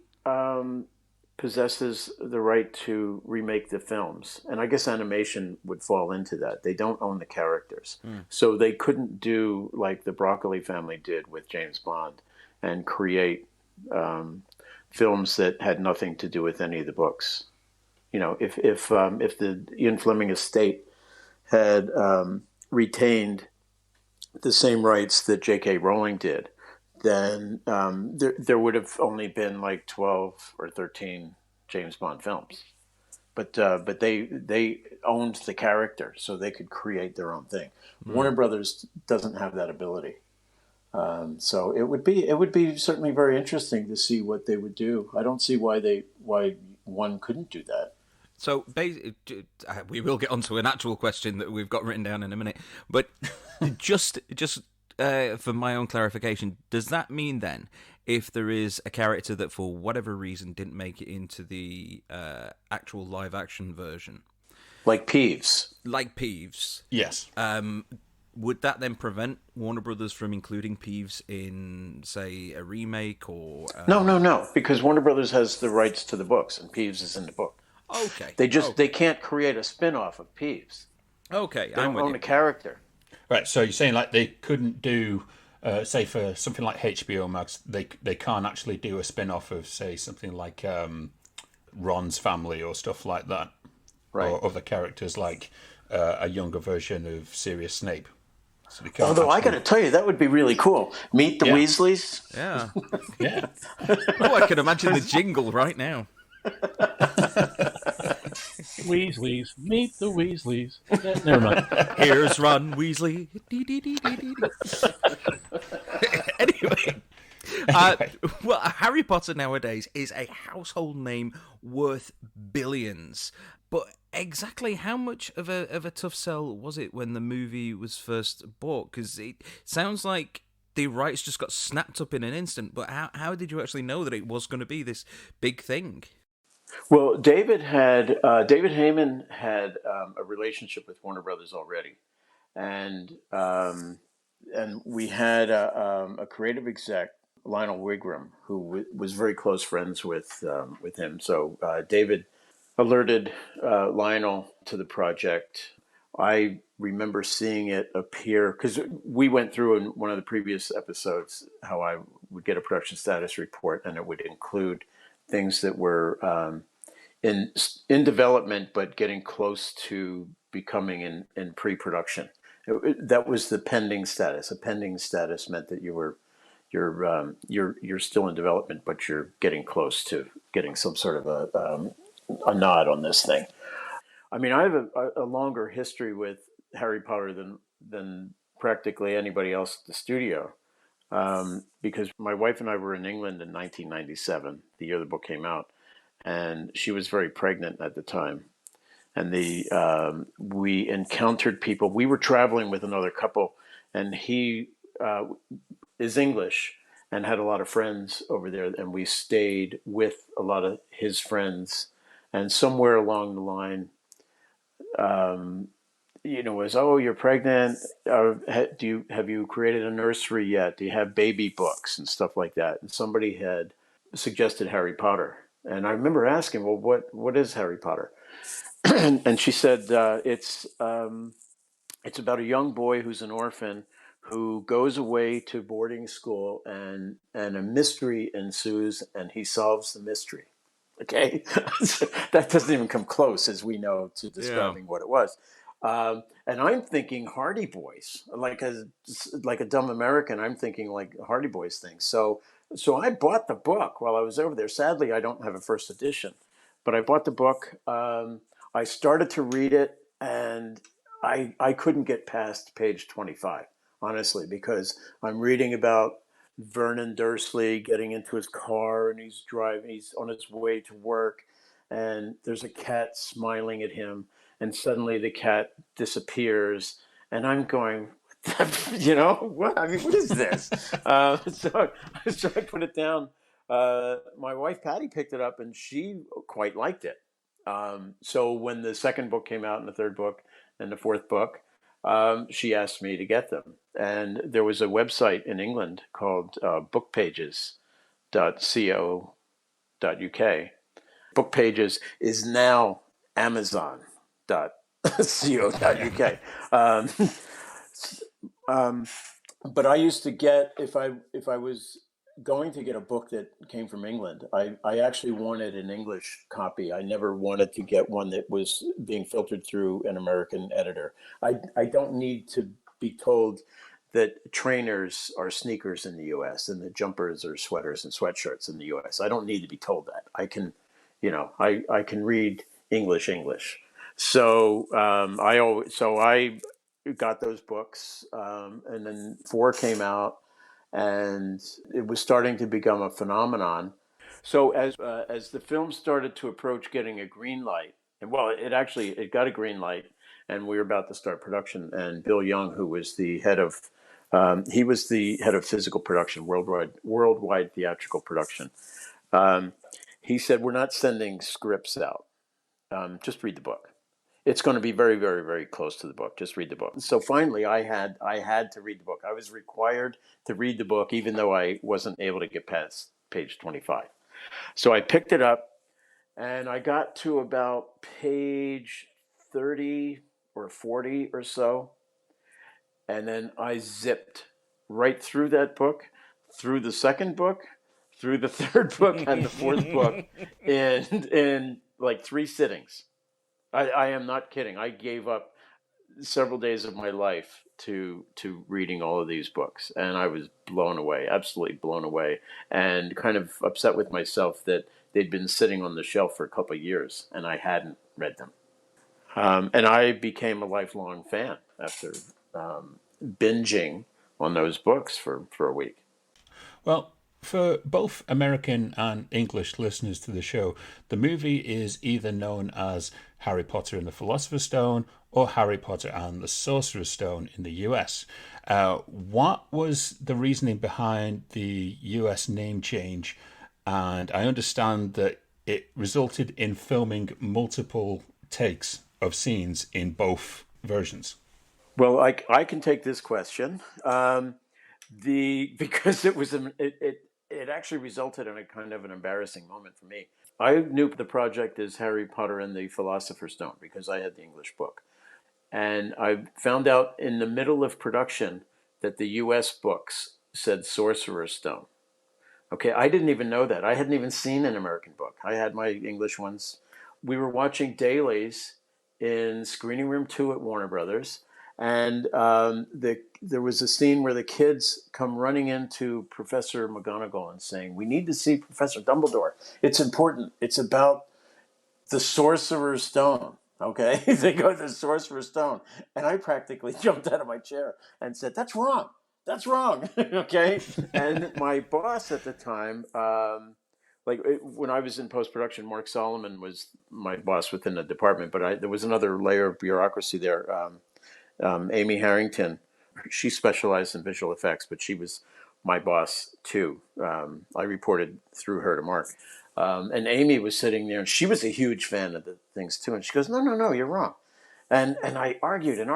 possesses the right to remake the films, and I guess animation would fall into that. They don't own the characters, so they couldn't do like the Broccoli family did with James Bond and create films that had nothing to do with any of the books. If the Ian Fleming estate had retained the same rights that J.K. Rowling did, then there would have only been like 12 or 13 James Bond films. But they owned the character, so they could create their own thing. Warner Brothers doesn't have that ability. So it would be certainly very interesting to see what they would do. I don't see why one couldn't do that. So we will get onto an actual question that we've got written down in a minute, but just for my own clarification, does that mean then if there is a character that for whatever reason didn't make it into the actual live action version, like Peeves, Yes. would that then prevent Warner Brothers from including Peeves in, say, a remake or? No, because Warner Brothers has the rights to the books, and Peeves is in the book. Okay. They can't create a spin-off of Peeves. Okay, They I'm don't with own you. a character. Right, so you're saying like they couldn't do, say for something like HBO Max, they can't actually do a spin-off of, say, something like Ron's family or stuff like that, Right. or other characters like a younger version of Sirius Snape. So they can't Although I actually... got to tell you, that would be really cool. Meet the Weasleys. Yeah. Yeah. Oh, I can imagine the jingle right now. Weasleys, meet the Weasleys. Never mind. Here's Ron Weasley. Anyway. Well, Harry Potter nowadays is a household name worth billions. But exactly how much of a tough sell was it when the movie was first bought? Because it sounds like the rights just got snapped up in an instant. But how did you actually know that it was going to be this big thing? Well, David Heyman had a relationship with Warner Brothers already, and we had a creative exec, Lionel Wigram, who was very close friends with him. So David alerted Lionel to the project. I remember seeing it appear, because we went through in one of the previous episodes how I would get a production status report, and it would include things that were in development but getting close to becoming in pre-production. That was the pending status. A pending status meant that you're still in development, but you're getting close to getting some sort of a nod on this thing. I mean, I have a longer history with Harry Potter than practically anybody else at the studio, because my wife and I were in England in 1997, the year the book came out, and she was very pregnant at the time. And we encountered people. We were traveling with another couple, and he is English and had a lot of friends over there, and we stayed with a lot of his friends. And somewhere along the line, was, oh, you're pregnant. Have you created a nursery yet? Do you have baby books and stuff like that? And somebody had suggested Harry Potter, and I remember asking, well, what is Harry Potter? And she said it's about a young boy who's an orphan who goes away to boarding school, and a mystery ensues, and he solves the mystery. Okay, that doesn't even come close, as we know, to describing what it was. And I'm thinking Hardy Boys, like a dumb American. I'm thinking like Hardy Boys things. So I bought the book while I was over there. Sadly, I don't have a first edition, but I bought the book. I started to read it, and I couldn't get past page 25, honestly, because I'm reading about Vernon Dursley getting into his car, and he's on his way to work, and there's a cat smiling at him, and suddenly the cat disappears, and I'm going, what? I mean, what is this? So I put it down. My wife Patty picked it up, and she quite liked it. So when the second book came out, and the third book, and the fourth book, she asked me to get them. And there was a website in England called bookpages.co.uk. Bookpages is now amazon.co.uk. But I used to get, if I was going to get a book that came from England, I actually wanted an English copy. I never wanted to get one that was being filtered through an American editor. I don't need to be told that trainers are sneakers in the U.S. and that jumpers are sweaters and sweatshirts in the U.S. I don't need to be told that. I can read English. So I got those books, and then 4 came out, and it was starting to become a phenomenon. So as the film started to approach getting a green light, and it got a green light, and we were about to start production. And Bill Young, who was the head of physical production, worldwide theatrical production, he said, "We're not sending scripts out. Just read the book." it's going to be very, very, very close to the book. Just read the book. So finally, I had to read the book. I was required to read the book, even though I wasn't able to get past page 25. So I picked it up, and I got to about page 30 or 40 or so, and then I zipped right through that book, through the second book, through the third book, and the fourth book in like 3 sittings. I am not kidding. I gave up several days of my life to reading all of these books, and I was blown away, absolutely blown away, and kind of upset with myself that they'd been sitting on the shelf for a couple of years and I hadn't read them. And I became a lifelong fan after binging on those books for a week. Well, for both American and English listeners to the show, the movie is either known as Harry Potter and the Philosopher's Stone or Harry Potter and the Sorcerer's Stone in the US. What was the reasoning behind the US name change? And I understand that it resulted in filming multiple takes of scenes in both versions. Well, I can take this question. Because it actually resulted in a kind of an embarrassing moment for me. I knew the project as Harry Potter and the Philosopher's Stone because I had the English book. And I found out in the middle of production that the US books said Sorcerer's Stone. Okay, I didn't even know that. I hadn't even seen an American book. I had my English ones. We were watching dailies in Screening Room 2 at Warner Brothers. And there was a scene where the kids come running into Professor McGonagall and saying, "We need to see Professor Dumbledore. It's important. It's about the Sorcerer's Stone." Okay? They go to the Sorcerer's Stone. And I practically jumped out of my chair and said, "That's wrong. That's wrong." Okay? And my boss at the time, when I was in post-production, Mark Solomon was my boss within the department, but there was another layer of bureaucracy there. Amy Harrington, she specialized in visual effects, but she was my boss too. I reported through her to Mark. And Amy was sitting there, and she was a huge fan of the things too. And she goes, no, you're wrong. And I argued, and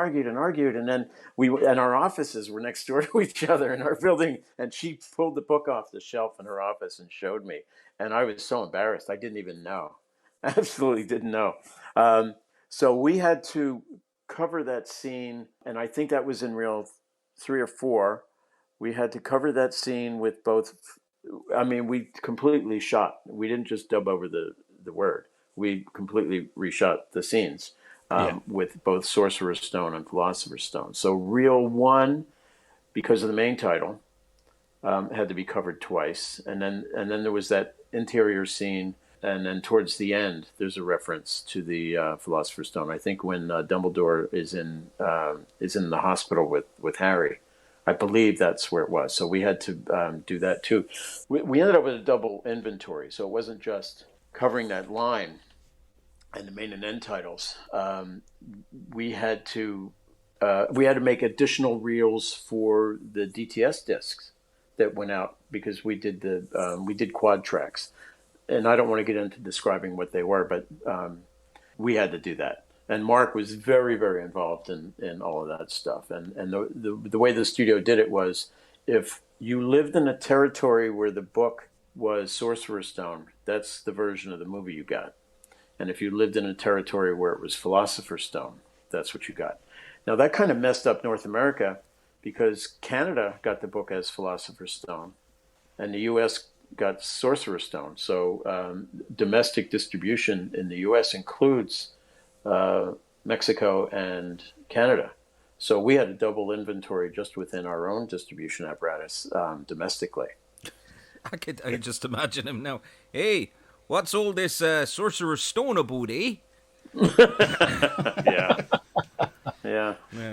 then and our offices were next door to each other in our building. And she pulled the book off the shelf in her office and showed me. And I was so embarrassed. I didn't even know. Absolutely didn't know. So we had to cover that scene, and I think that was in reel 3 or 4. We had to cover that scene with both. I mean, we completely shot. We didn't just dub over the word. We completely reshot the scenes with both Sorcerer's Stone and Philosopher's Stone. So reel 1, because of the main title, had to be covered twice, and then there was that interior scene. And then towards the end, there's a reference to the Philosopher's Stone. I think when Dumbledore is in the hospital with Harry, I believe that's where it was. So we had to do that too. We ended up with a double inventory, so it wasn't just covering that line and the main and end titles. We had to make additional reels for the DTS discs that went out because we did quad tracks. And I don't want to get into describing what they were, but we had to do that. And Mark was very, very involved in all of that stuff. And the way the studio did it was, if you lived in a territory where the book was Sorcerer's Stone, that's the version of the movie you got. And if you lived in a territory where it was Philosopher's Stone, that's what you got. Now that kind of messed up North America because Canada got the book as Philosopher's Stone, and the U.S. got Sorcerer's Stone. So domestic distribution in the U.S. includes Mexico and Canada. So we had a double inventory just within our own distribution apparatus domestically. I could just imagine him now. Hey, what's all this Sorcerer's Stone about, eh? Yeah.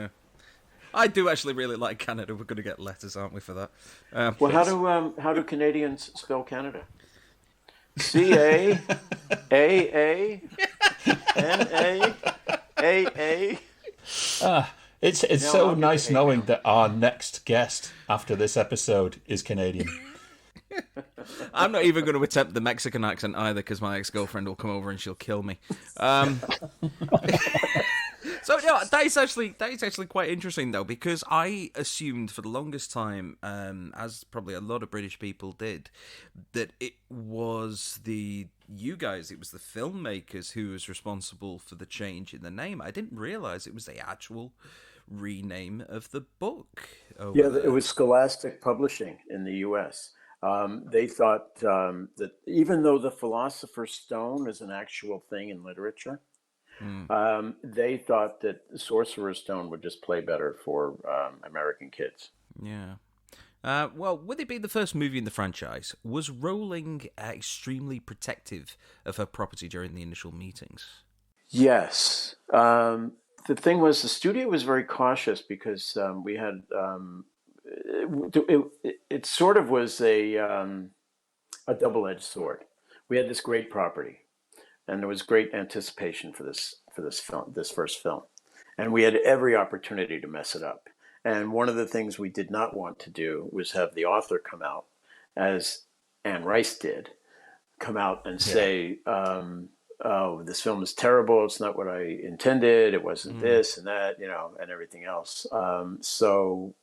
I do actually really like Canada. We're going to get letters, aren't we, for that? Well, how do Canadians spell Canada? CAANAAA. It's so nice knowing that our next guest after this episode is Canadian. I'm not even going to attempt the Mexican accent either, because my ex-girlfriend will come over and she'll kill me. So yeah, that is actually quite interesting though, because I assumed for the longest time, as probably a lot of British people did, that it was you guys, it was the filmmakers who was responsible for the change in the name. I didn't realize it was the actual rename of the book. Yeah, it was Scholastic Publishing in the U.S. They thought that even though the Philosopher's Stone is an actual thing in literature, they thought that Sorcerer's Stone would just play better for American kids. Yeah. Well, with it being the first movie in the franchise, was Rowling extremely protective of her property during the initial meetings? Yes. The thing was, the studio was very cautious because we had it sort of was a double-edged sword. We had this great property, and there was great anticipation for this first film, and we had every opportunity to mess it up. And one of the things we did not want to do was have the author come out, as Anne Rice did, come out and say, "Oh, this film is terrible. It's not what I intended. It wasn't this and that, and everything else." So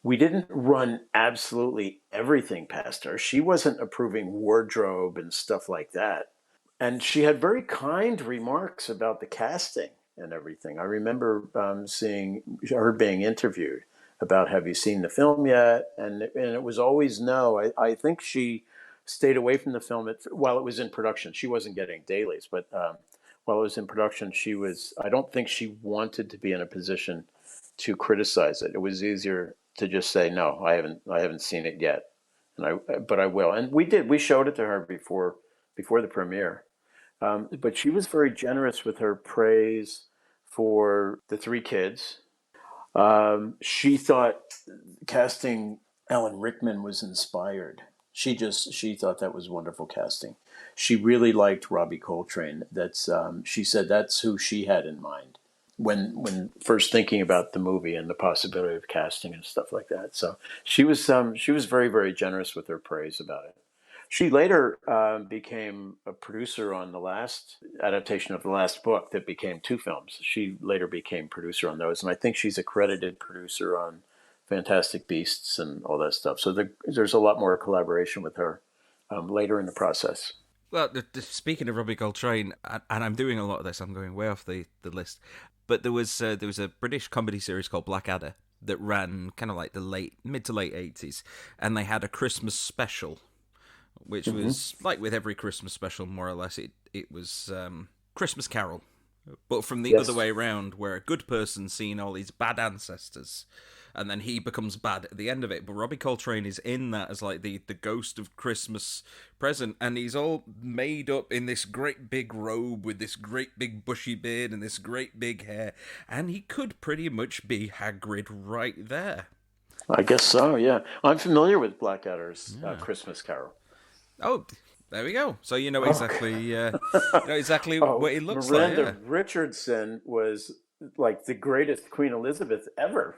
we didn't run absolutely everything past her. She wasn't approving wardrobe and stuff like that. And she had very kind remarks about the casting and everything. I remember seeing her being interviewed about, "Have you seen the film yet?" And it was always no. I think she stayed away from the film while it was in production. She wasn't getting dailies, but while it was in production, I don't think she wanted to be in a position to criticize it. It was easier to just say, "No, I haven't seen it yet," but I will. And we showed it to her before the premiere. But she was very generous with her praise for the three kids. She thought casting Alan Rickman was inspired. She thought that was wonderful casting. She really liked Robbie Coltrane. She said that's who she had in mind when first thinking about the movie and the possibility of casting and stuff like that. So she was very, very generous with her praise about it. She later became a producer on the last adaptation of the last book that became two films. She later became producer on those, and I think she's a credited producer on Fantastic Beasts and all that stuff. So there's a lot more collaboration with her later in the process. Well, speaking of Robbie Coltrane, and I'm doing a lot of this, I'm going way off the list, but there was a British comedy series called Blackadder that ran kind of like the mid to late 80s, and they had a Christmas special, which was like with every Christmas special, more or less, it was Christmas Carol, but from the other way around, where a good person's seen all these bad ancestors, and then he becomes bad at the end of it. But Robbie Coltrane is in that as like the ghost of Christmas present, and he's all made up in this great big robe with this great big bushy beard and this great big hair, and he could pretty much be Hagrid right there. I guess so, yeah. I'm familiar with Blackadder's Christmas Carol. Oh, there we go. So you know exactly, what he looks like. Miranda Richardson was like the greatest Queen Elizabeth ever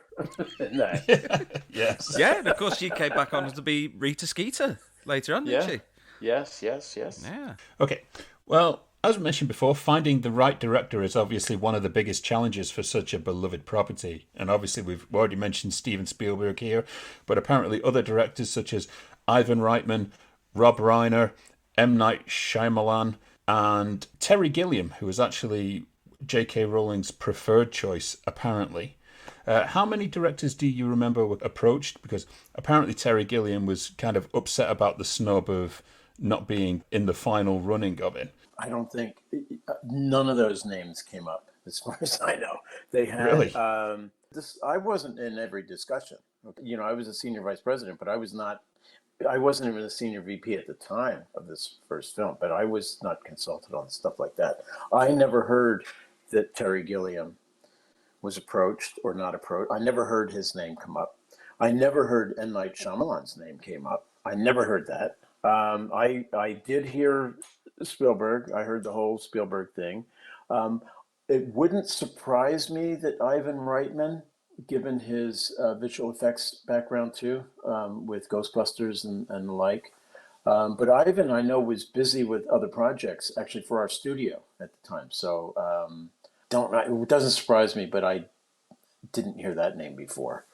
in that. Yes. Yeah, and of course she came back on to be Rita Skeeter later on, didn't she? Yes. Yeah. Okay. Well, as mentioned before, finding the right director is obviously one of the biggest challenges for such a beloved property. And obviously we've already mentioned Steven Spielberg here, but apparently other directors such as Ivan Reitman, Rob Reiner, M. Night Shyamalan, and Terry Gilliam, who was actually J.K. Rowling's preferred choice, apparently. How many directors do you remember were approached? Because apparently Terry Gilliam was kind of upset about the snub of not being in the final running of it. I don't think none of those names came up, as far as I know. They had Really? I wasn't in every discussion. I was a senior vice president, but I wasn't even a senior VP at the time of this first film, but I was not consulted on stuff like that. I never heard that Terry Gilliam was approached or not approached. I never heard his name come up. I never heard M. Night Shyamalan's name came up. I never heard that. I did hear Spielberg. I heard the whole Spielberg thing. It wouldn't surprise me that Ivan Reitman given his visual effects background too, with Ghostbusters and the like. But Ivan, I know, was busy with other projects actually for our studio at the time. So it doesn't surprise me, but I didn't hear that name before.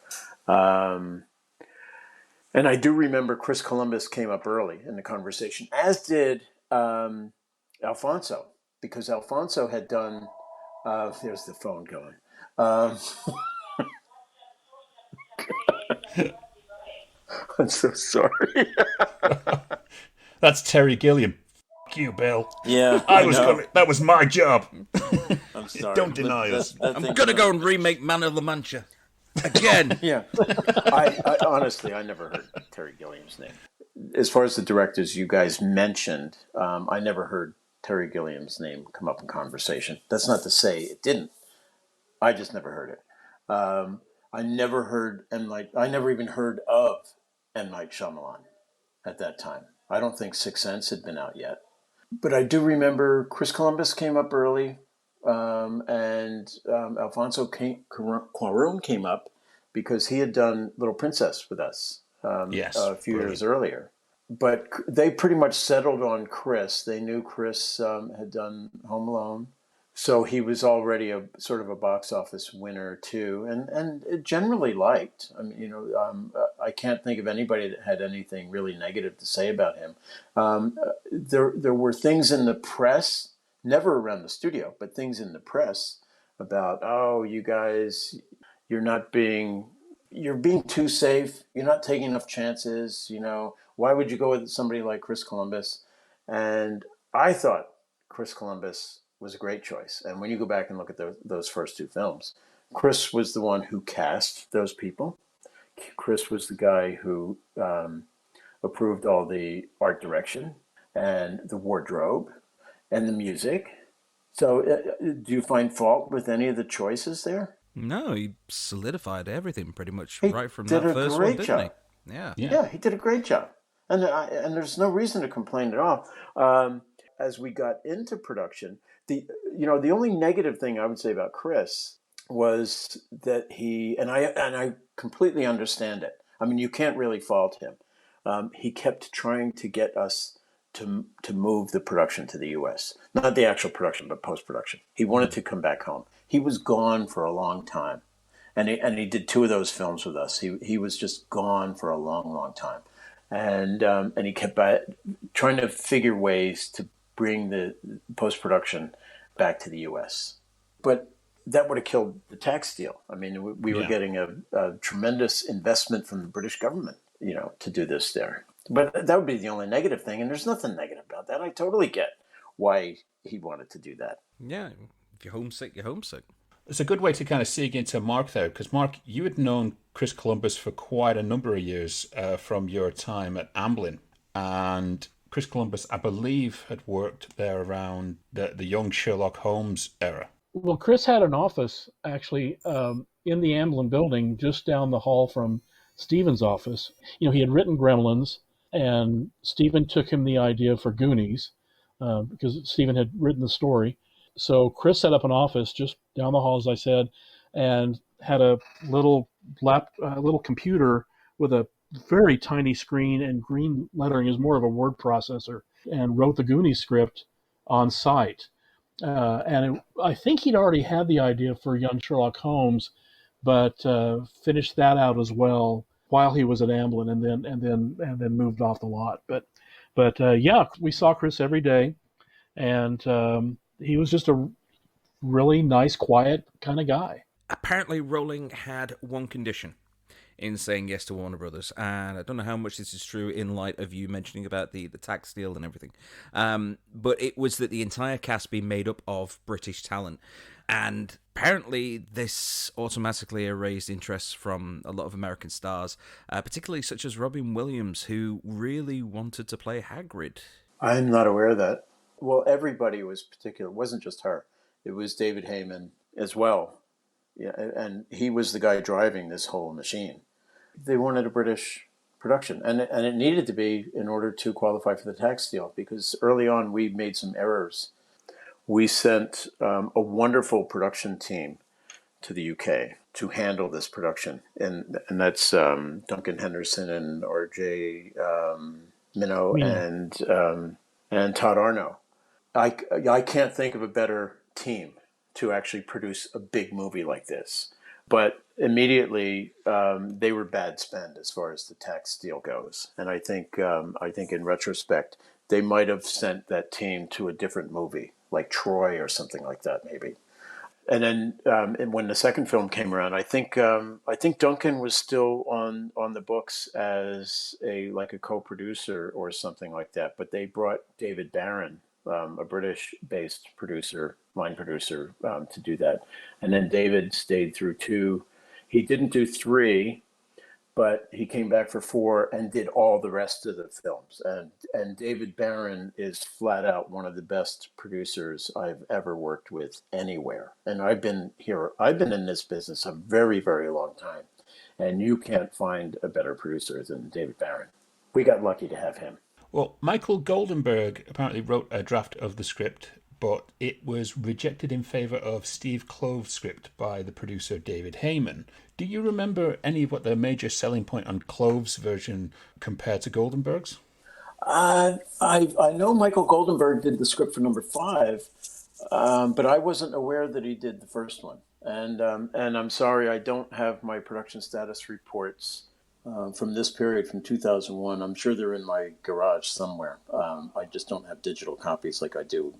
And I do remember Chris Columbus came up early in the conversation, as did Alfonso, because Alfonso had done. There's the phone going. I'm so sorry. That's Terry Gilliam. F you, Bill. Yeah, That was my job. I'm sorry. Don't deny us. I'm going to go and remake Man of La Mancha. Again. Yeah. I honestly, I never heard Terry Gilliam's name. As far as the directors you guys mentioned, I never heard Terry Gilliam's name come up in conversation. That's not to say it didn't. I just never heard it. I never heard I never even heard of M. Night Shyamalan at that time. I don't think Sixth Sense had been out yet. But I do remember Chris Columbus came up early, and Alfonso Cuarón came up because he had done Little Princess with us a few years earlier. But they pretty much settled on Chris. They knew Chris had done Home Alone. So he was already a sort of a box office winner too, and generally liked. I mean, I can't think of anybody that had anything really negative to say about him. There were things in the press, never around the studio, but things in the press about, oh, you guys, you're being too safe. You're not taking enough chances. Why would you go with somebody like Chris Columbus? And I thought Chris Columbus was a great choice. And when you go back and look at those first two films, Chris was the one who cast those people. Chris was the guy who approved all the art direction and the wardrobe and the music. So do you find fault with any of the choices there? No, he solidified everything pretty much right from that first one, didn't he? Yeah, he did a great job. And there's no reason to complain at all. As we got into production, the only negative thing I would say about Chris was that I completely understand it. I mean, you can't really fault him. He kept trying to get us to move the production to the U.S. Not the actual production, but post-production. He wanted to come back home. He was gone for a long time, and he did two of those films with us. He was just gone for a long, long time, and he kept trying to figure ways to bring the post-production back to the U.S. But that would have killed the tax deal. I mean, we were getting a tremendous investment from the British government, to do this there. But that would be the only negative thing, and there's nothing negative about that. I totally get why he wanted to do that. Yeah, if you're homesick, you're homesick. It's a good way to kind of dig into Mark there, because Mark, you had known Chris Columbus for quite a number of years from your time at Amblin, and Chris Columbus, I believe, had worked there around the young Sherlock Holmes era. Well, Chris had an office actually in the Amblin building, just down the hall from Steven's office. He had written Gremlins, and Steven took him the idea for Goonies because Steven had written the story. So Chris set up an office just down the hall, as I said, and had a little computer with a very tiny screen and green lettering. Is more of a word processor, and wrote the Goonies script on site. I think he'd already had the idea for Young Sherlock Holmes, but finished that out as well while he was at Amblin, and then moved off the lot. But yeah, we saw Chris every day, and he was just a really nice, quiet kind of guy. Apparently, Rowling had one condition in saying yes to Warner Brothers, and I don't know how much this is true in light of you mentioning about the tax deal and everything, but it was that the entire cast be made up of British talent, and apparently this automatically erased interest from a lot of American stars, particularly such as Robin Williams, who really wanted to play Hagrid. I'm not aware of that. Well, everybody was particular. It wasn't just her. It was David Heyman as well. Yeah, and he was the guy driving this whole machine. They wanted a British production, and it needed to be in order to qualify for the tax deal, because early on we made some errors. We sent a wonderful production team to the UK to handle this production, and that's Duncan Henderson and R.J. Minnow and Todd Arno. I can't think of a better team to actually produce a big movie like this. But immediately they were bad spend as far as the tax deal goes, and I think in retrospect they might have sent that team to a different movie like Troy or something like that maybe. And then and when the second film came around, I think Duncan was still on the books as a co-producer or something like that. But they brought David Barron, a British-based line producer, to do that. And then David stayed through 2. He didn't do 3, but he came back for 4 and did all the rest of the films. And David Barron is flat out one of the best producers I've ever worked with anywhere. And I've been in this business a very, very long time. And you can't find a better producer than David Barron. We got lucky to have him. Well, Michael Goldenberg apparently wrote a draft of the script, but it was rejected in favour of Steve Klove's script by the producer David Heyman. Do you remember any of what the major selling point on Klove's version compared to Goldenberg's? I know Michael Goldenberg did the script for number 5, but I wasn't aware that he did the first one. And I'm sorry, I don't have my production status reports from this period from 2001. I'm sure they're in my garage somewhere. I just don't have digital copies like I do.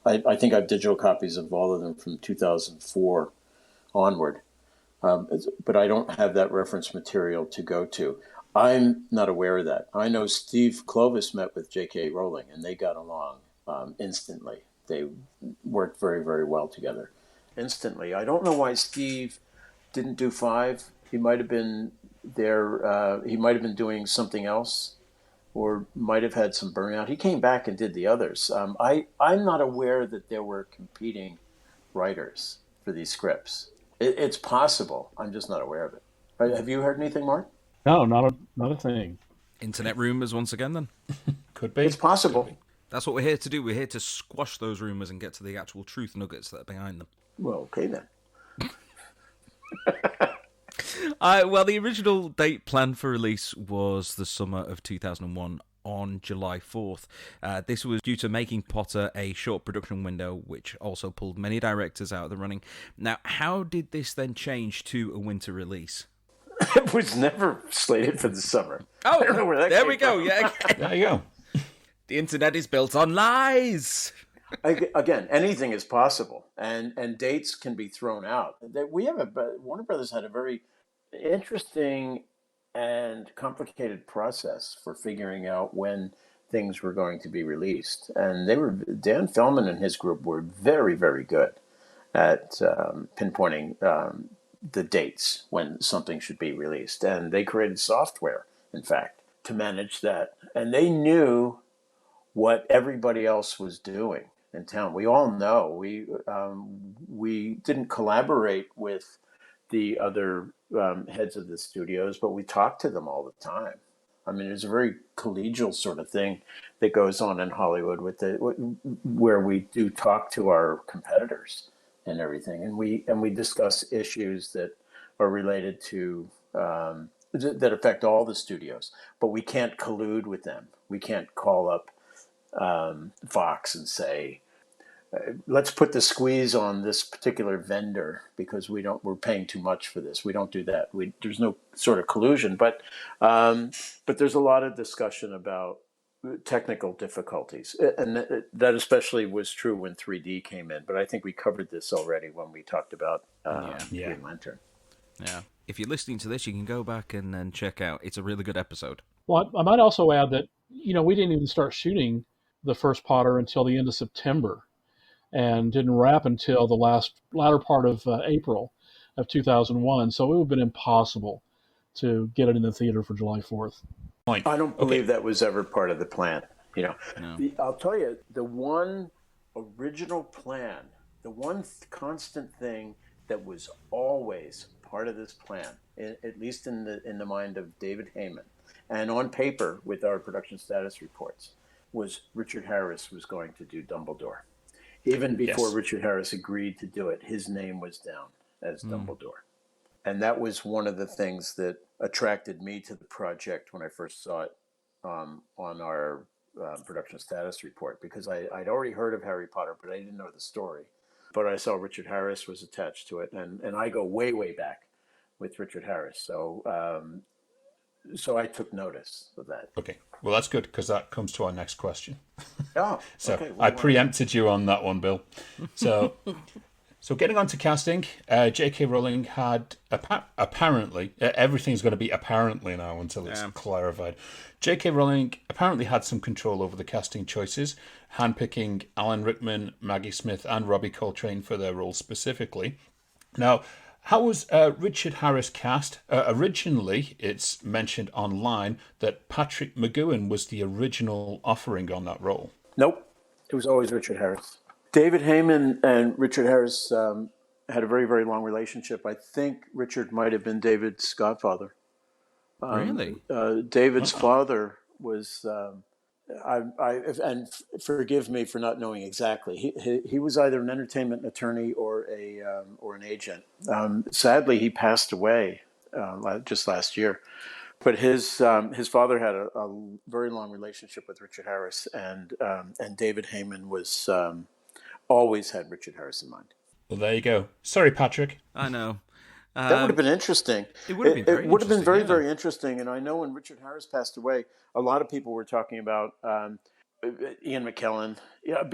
I think I have digital copies of all of them from 2004 onward. But I don't have that reference material to go to. I'm not aware of that. I know Steve Kloves met with J.K. Rowling, and they got along instantly. They worked very, very well together. Instantly. I don't know why Steve didn't do 5. He might have been there. He might have been doing something else, or might have had some burnout. He came back and did the others. I'm not aware that there were competing writers for these scripts. It's possible. I'm just not aware of it. Have you heard anything, Mark? No, not a thing. Internet rumors once again, then? Could be. It's possible. That's what we're here to do. We're here to squash those rumors and get to the actual truth nuggets that are behind them. Well, okay then. Well, the original date planned for release was the summer of 2001 on July 4th. This was due to making Potter a short production window, which also pulled many directors out of the running. Now, how did this then change to a winter release? It was never slated for the summer. Oh, I don't know where that there came we go. from. Yeah, There you go. The internet is built on lies. Again, anything is possible, and dates can be thrown out. We have Warner Brothers had a very interesting and complicated process for figuring out when things were going to be released, and Dan Feldman and his group were very, very good at pinpointing the dates when something should be released, and they created software, in fact, to manage that, and they knew what everybody else was doing in town. We all know we didn't collaborate with the other heads of the studios, but we talked to them all the time. I mean, it's a very collegial sort of thing that goes on in Hollywood where we do talk to our competitors and everything, and we discuss issues that are related to that affect all the studios, but we can't collude with them. We can't call up Fox and say, let's put the squeeze on this particular vendor because we're paying too much for this. We don't do that. There's no sort of collusion, but there's a lot of discussion about technical difficulties, and that especially was true when 3D came in. But I think we covered this already when we talked about Green Lantern. Yeah. If you're listening to this, you can go back and then check out. It's a really good episode. Well, I might also add that, we didn't even start shooting the first Potter until the end of September and didn't wrap until the latter part of April of 2001. So it would have been impossible to get it in the theater for July 4th. I don't believe that was ever part of the plan. No. I'll tell you, the one original plan, the one constant thing that was always part of this plan, at least in the mind of David Heyman, and on paper with our production status reports, was Richard Harris was going to do Dumbledore. Even before Richard Harris agreed to do it, his name was down. as Dumbledore. And that was one of the things that attracted me to the project when I first saw it on our production status report, because I'd already heard of Harry Potter, but I didn't know the story. But I saw Richard Harris was attached to it, and I go way, way back with Richard Harris. So I took notice of that. Okay, well, that's good, because that comes to our next question. Oh, so okay. I preempted you on that one, Bill. So getting on to casting, J.K. Rowling had apparently, everything's going to be apparently now until it's clarified. J.K. Rowling apparently had some control over the casting choices, handpicking Alan Rickman, Maggie Smith, and Robbie Coltrane for their roles specifically. Now, how was Richard Harris cast? Originally, it's mentioned online that Patrick McGoohan was the original offering on that role. Nope, it was always Richard Harris. David Heyman and Richard Harris had a very, very long relationship. I think Richard might have been David's godfather. Really? David's father was, and forgive me for not knowing exactly. He was either an entertainment attorney or an agent. Sadly, he passed away just last year. But his father had a very long relationship with Richard Harris, and David Heyman was always had Richard Harris in mind. Well, there you go. Sorry, Patrick. I know. That would have been interesting. It would have been very It would have been very, interesting, very interesting. And I know when Richard Harris passed away, a lot of people were talking about Ian McKellen. Yeah,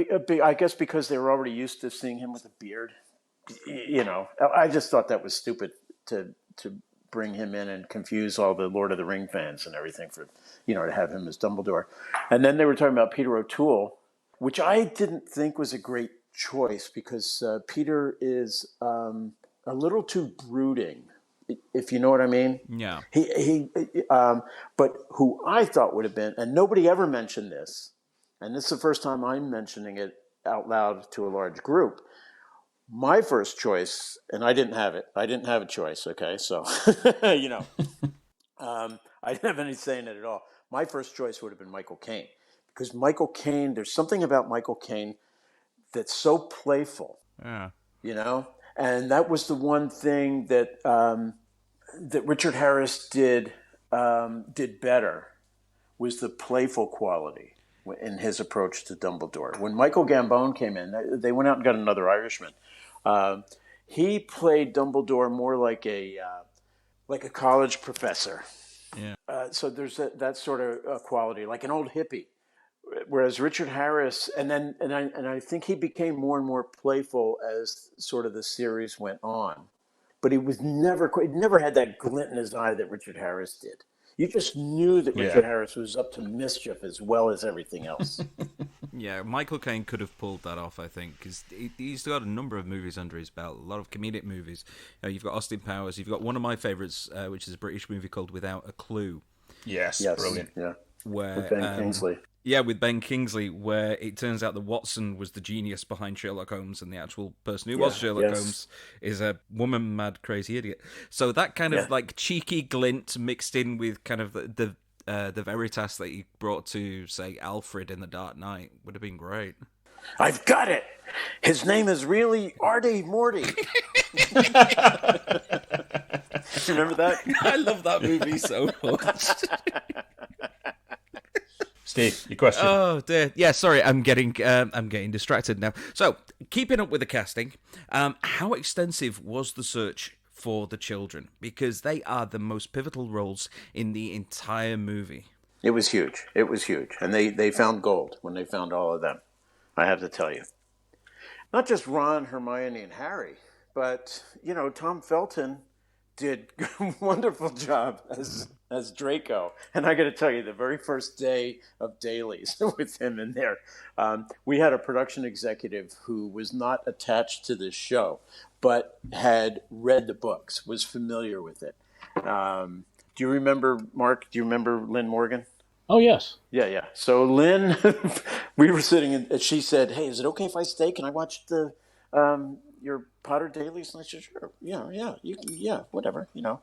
I guess because they were already used to seeing him with a beard. You know, I just thought that was stupid to bring him in and confuse all the Lord of the Ring fans and everything to have him as Dumbledore. And then they were talking about Peter O'Toole, which I didn't think was a great choice, because Peter is a little too brooding, if you know what I mean. Yeah. But who I thought would have been, and nobody ever mentioned this, and this is the first time I'm mentioning it out loud to a large group. My first choice, and I didn't have it. I didn't have a choice. Okay, so I didn't have any say in it at all. My first choice would have been Michael Caine, because Michael Caine, there's something about Michael Caine that's so playful. Yeah. And that was the one thing that that Richard Harris did better, was the playful quality in his approach to Dumbledore. When Michael Gambon came in, they went out and got another Irishman. He played Dumbledore more like a college professor. Yeah. So there's that sort of quality, like an old hippie. Whereas Richard Harris, and I think he became more and more playful as sort of the series went on, but he never had that glint in his eye that Richard Harris did. You just knew that Richard Harris was up to mischief as well as everything else. Yeah, Michael Caine could have pulled that off, I think, because he's got a number of movies under his belt, a lot of comedic movies. You've got Austin Powers, you've got one of my favourites, which is a British movie called Without a Clue. Yes, brilliant. Yeah. Where, with Ben Kingsley. Yeah, with Ben Kingsley, where it turns out that Watson was the genius behind Sherlock Holmes, and the actual person who was Sherlock Holmes is a woman mad crazy idiot. So that kind of like cheeky glint mixed in with kind of the veritas that he brought to, say, Alfred in The Dark Knight would have been great. I've got it. His name is really Artie Morty. Remember that? I love that movie so much. Steve, your question. Oh dear. Yeah, sorry, I'm getting distracted now. So, keeping up with the casting, how extensive was the search for the children? Because they are the most pivotal roles in the entire movie. It was huge. It was huge. And they found gold when they found all of them, I have to tell you. Not just Ron, Hermione, and Harry, but, Tom Felton did a wonderful job as Draco. And I got to tell you, the very first day of Daly's with him in there, we had a production executive who was not attached to this show, but had read the books, was familiar with it. Do you remember, Mark? Do you remember Lynn Morgan? Oh, yes. Yeah. So Lynn, we were sitting, and she said, "Hey, is it okay if I stay? Can I watch your Potter dailies?" And I said, "Sure. Yeah, whatever, And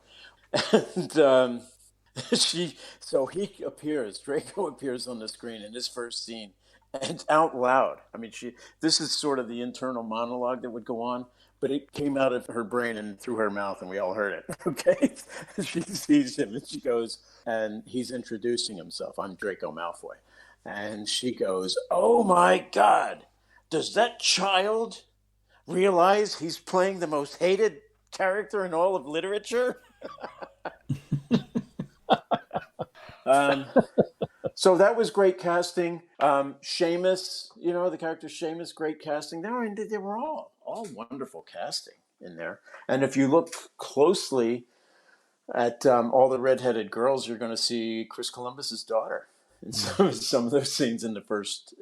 Draco appears on the screen in his first scene, and out loud. I mean, this is sort of the internal monologue that would go on, but it came out of her brain and through her mouth, and we all heard it. Okay, she sees him and she goes, and he's introducing himself. I'm Draco Malfoy, and she goes, "Oh my God, does that child realize he's playing the most hated character in all of literature?" So that was great casting. Seamus, the character Seamus, great casting. They were all wonderful casting in there. And if you look closely at all the redheaded girls, you're going to see Chris Columbus's daughter in some of those scenes in the first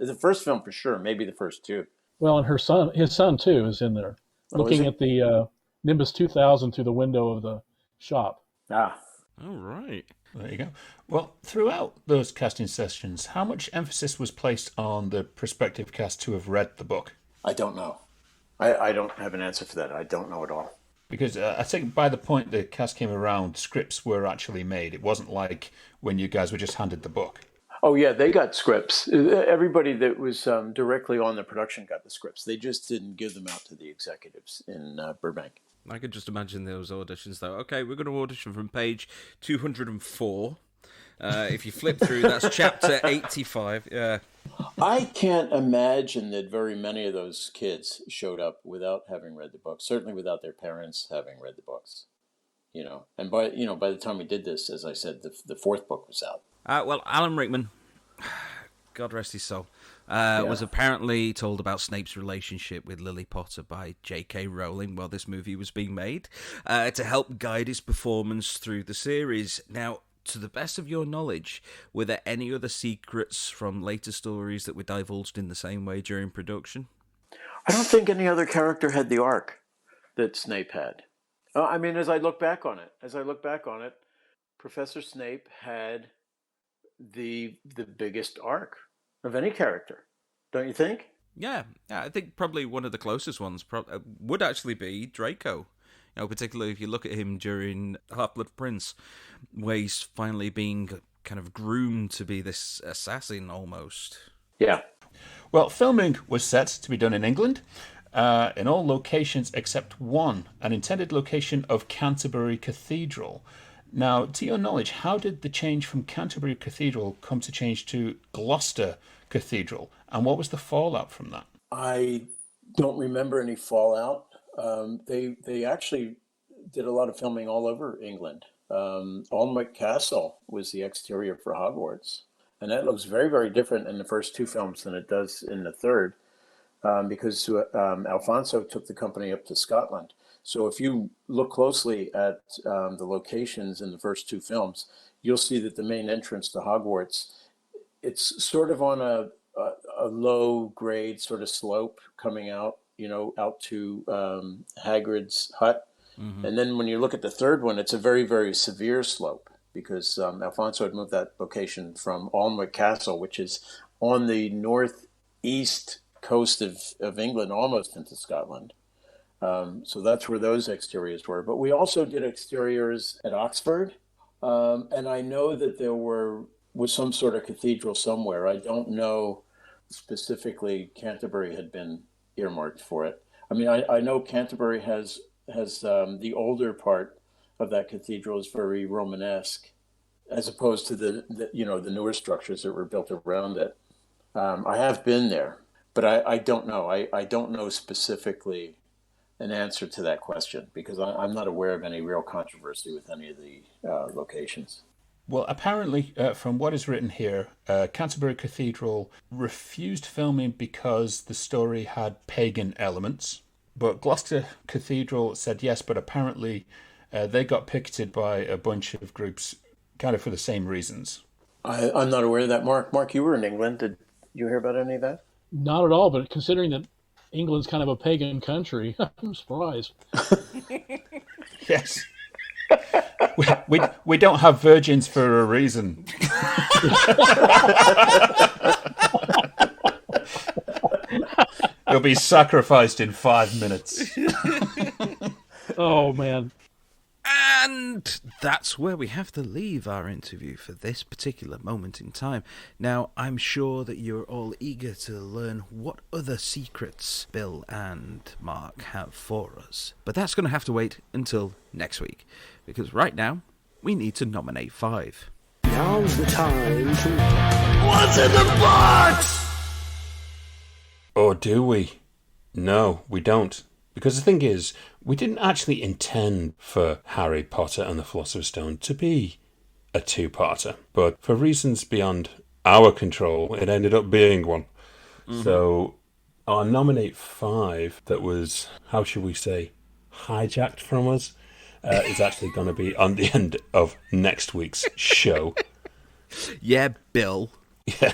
film for sure, maybe the first two. Well, and his son too, is in there, looking at the Nimbus 2000 through the window of the shop. Ah. All right. There you go. Well, throughout those casting sessions, how much emphasis was placed on the prospective cast to have read the book? I don't know. I don't have an answer for that. I don't know at all. Because I think by the point the cast came around, scripts were actually made. It wasn't like when you guys were just handed the book. Oh, yeah, they got scripts. Everybody that was directly on the production got the scripts. They just didn't give them out to the executives in Burbank. I could just imagine those auditions, though. Okay, we're going to audition from page 204. If you flip through, that's chapter 85. Yeah. I can't imagine that very many of those kids showed up without having read the books, certainly without their parents having read the books. And by the time we did this, as I said, the fourth book was out. Well, Alan Rickman, God rest his soul, was apparently told about Snape's relationship with Lily Potter by J.K. Rowling while this movie was being made to help guide his performance through the series. Now, to the best of your knowledge, were there any other secrets from later stories that were divulged in the same way during production? I don't think any other character had the arc that Snape had. As I look back on it, Professor Snape had the biggest arc of any character, don't you think? Yeah, I think probably one of the closest ones would actually be Draco. Particularly if you look at him during Half-Blood Prince, where he's finally being kind of groomed to be this assassin almost. Yeah. Well, filming was set to be done in England, in all locations except one, an intended location of Canterbury Cathedral. Now, to your knowledge, how did the change from Canterbury Cathedral come to change to Gloucester Cathedral, and what was the fallout from that? I don't remember any fallout. They actually did a lot of filming all over England. Alnwick Castle was the exterior for Hogwarts, and that looks very, very different in the first two films than it does in the third, because Alfonso took the company up to Scotland. So if you look closely at the locations in the first two films, you'll see that the main entrance to Hogwarts, it's sort of on a low grade sort of slope coming out, out to Hagrid's hut. Mm-hmm. And then when you look at the third one, it's a very, very severe slope because Alfonso had moved that location from Alnwick Castle, which is on the northeast coast of England, almost into Scotland. So that's where those exteriors were. But we also did exteriors at Oxford. And I know that there was some sort of cathedral somewhere. I don't know specifically Canterbury had been earmarked for it. I know Canterbury has the older part of that cathedral is very Romanesque, as opposed to the newer structures that were built around it. I have been there, but I don't know. I don't know specifically an answer to that question because I'm not aware of any real controversy with any of the locations. Well, apparently, from what is written here, Canterbury Cathedral refused filming because the story had pagan elements. But Gloucester Cathedral said yes, but apparently they got picketed by a bunch of groups kind of for the same reasons. I'm not aware of that, Mark. Mark, you were in England. Did you hear about any of that? Not at all, but considering that England's kind of a pagan country, I'm surprised. Yes. We don't have virgins for a reason. They'll be sacrificed in 5 minutes. Oh, man. And that's where we have to leave our interview for this particular moment in time. Now, I'm sure that you're all eager to learn what other secrets Bill and Mark have for us. But that's going to have to wait until next week, because right now, we need to nominate 5. Now's the time to... What's in the box? Or do we? No, we don't. Because the thing is, we didn't actually intend for Harry Potter and the Philosopher's Stone to be a 2-parter. But for reasons beyond our control, it ended up being one. Mm-hmm. So our nominate 5 that was, how should we say, hijacked from us, is actually going to be on the end of next week's show. Yeah, Bill. Yeah,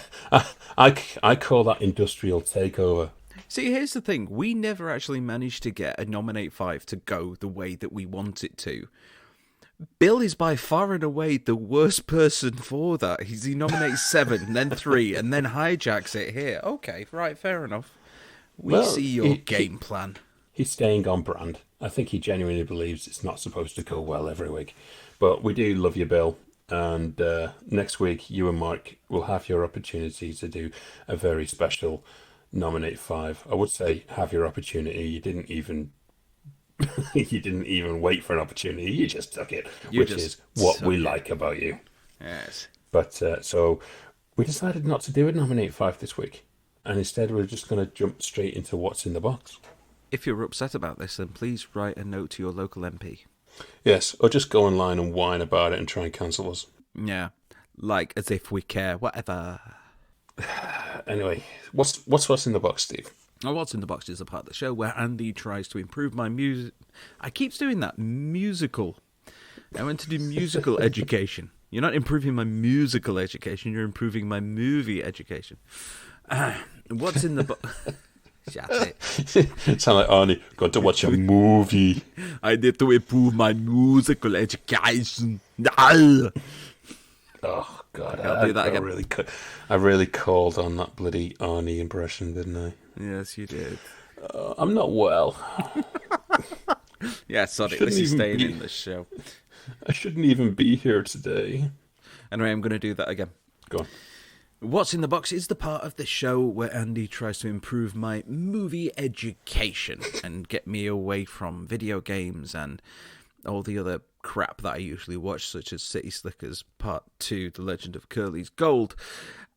I call that industrial takeover. See, here's the thing. We never actually managed to get a nominate 5 to go the way that we want it to. Bill is by far and away the worst person for that. He nominates 7, then 3, and then hijacks it here. Okay, right, fair enough. We see your game plan. He's staying on brand. I think he genuinely believes it's not supposed to go well every week. But we do love you, Bill. And next week, you and Mike will have your opportunity to do a very special nominate 5. I would say have your opportunity. You didn't even wait for an opportunity. You just took it, which is what we like about you. Yes. But so we decided not to do a nominate 5 this week, and instead we're just going to jump straight into what's in the box. If you're upset about this, then please write a note to your local MP. Yes, or just go online and whine about it and try and cancel us. Yeah, like as if we care. Whatever. Anyway, what's in the box, Steve? What's in the box is a part of the show where Andy tries to improve my music. I keep doing that. Musical. I went to do musical education. You're not improving my musical education. You're improving my movie education. What's in the box? Shut it. Sound like Arnie. Got to watch a movie. I need to improve my musical education. Oh, God. I'll do that again. I really called on that bloody Arnie impression, didn't I? Yes, you did. I'm not well. Yeah, sorry. This is staying in the show. I shouldn't even be here today. Anyway, I'm going to do that again. Go on. What's in the box is the part of the show where Andy tries to improve my movie education and get me away from video games and all the other crap that I usually watch, such as City Slickers Part 2, The Legend of Curly's Gold.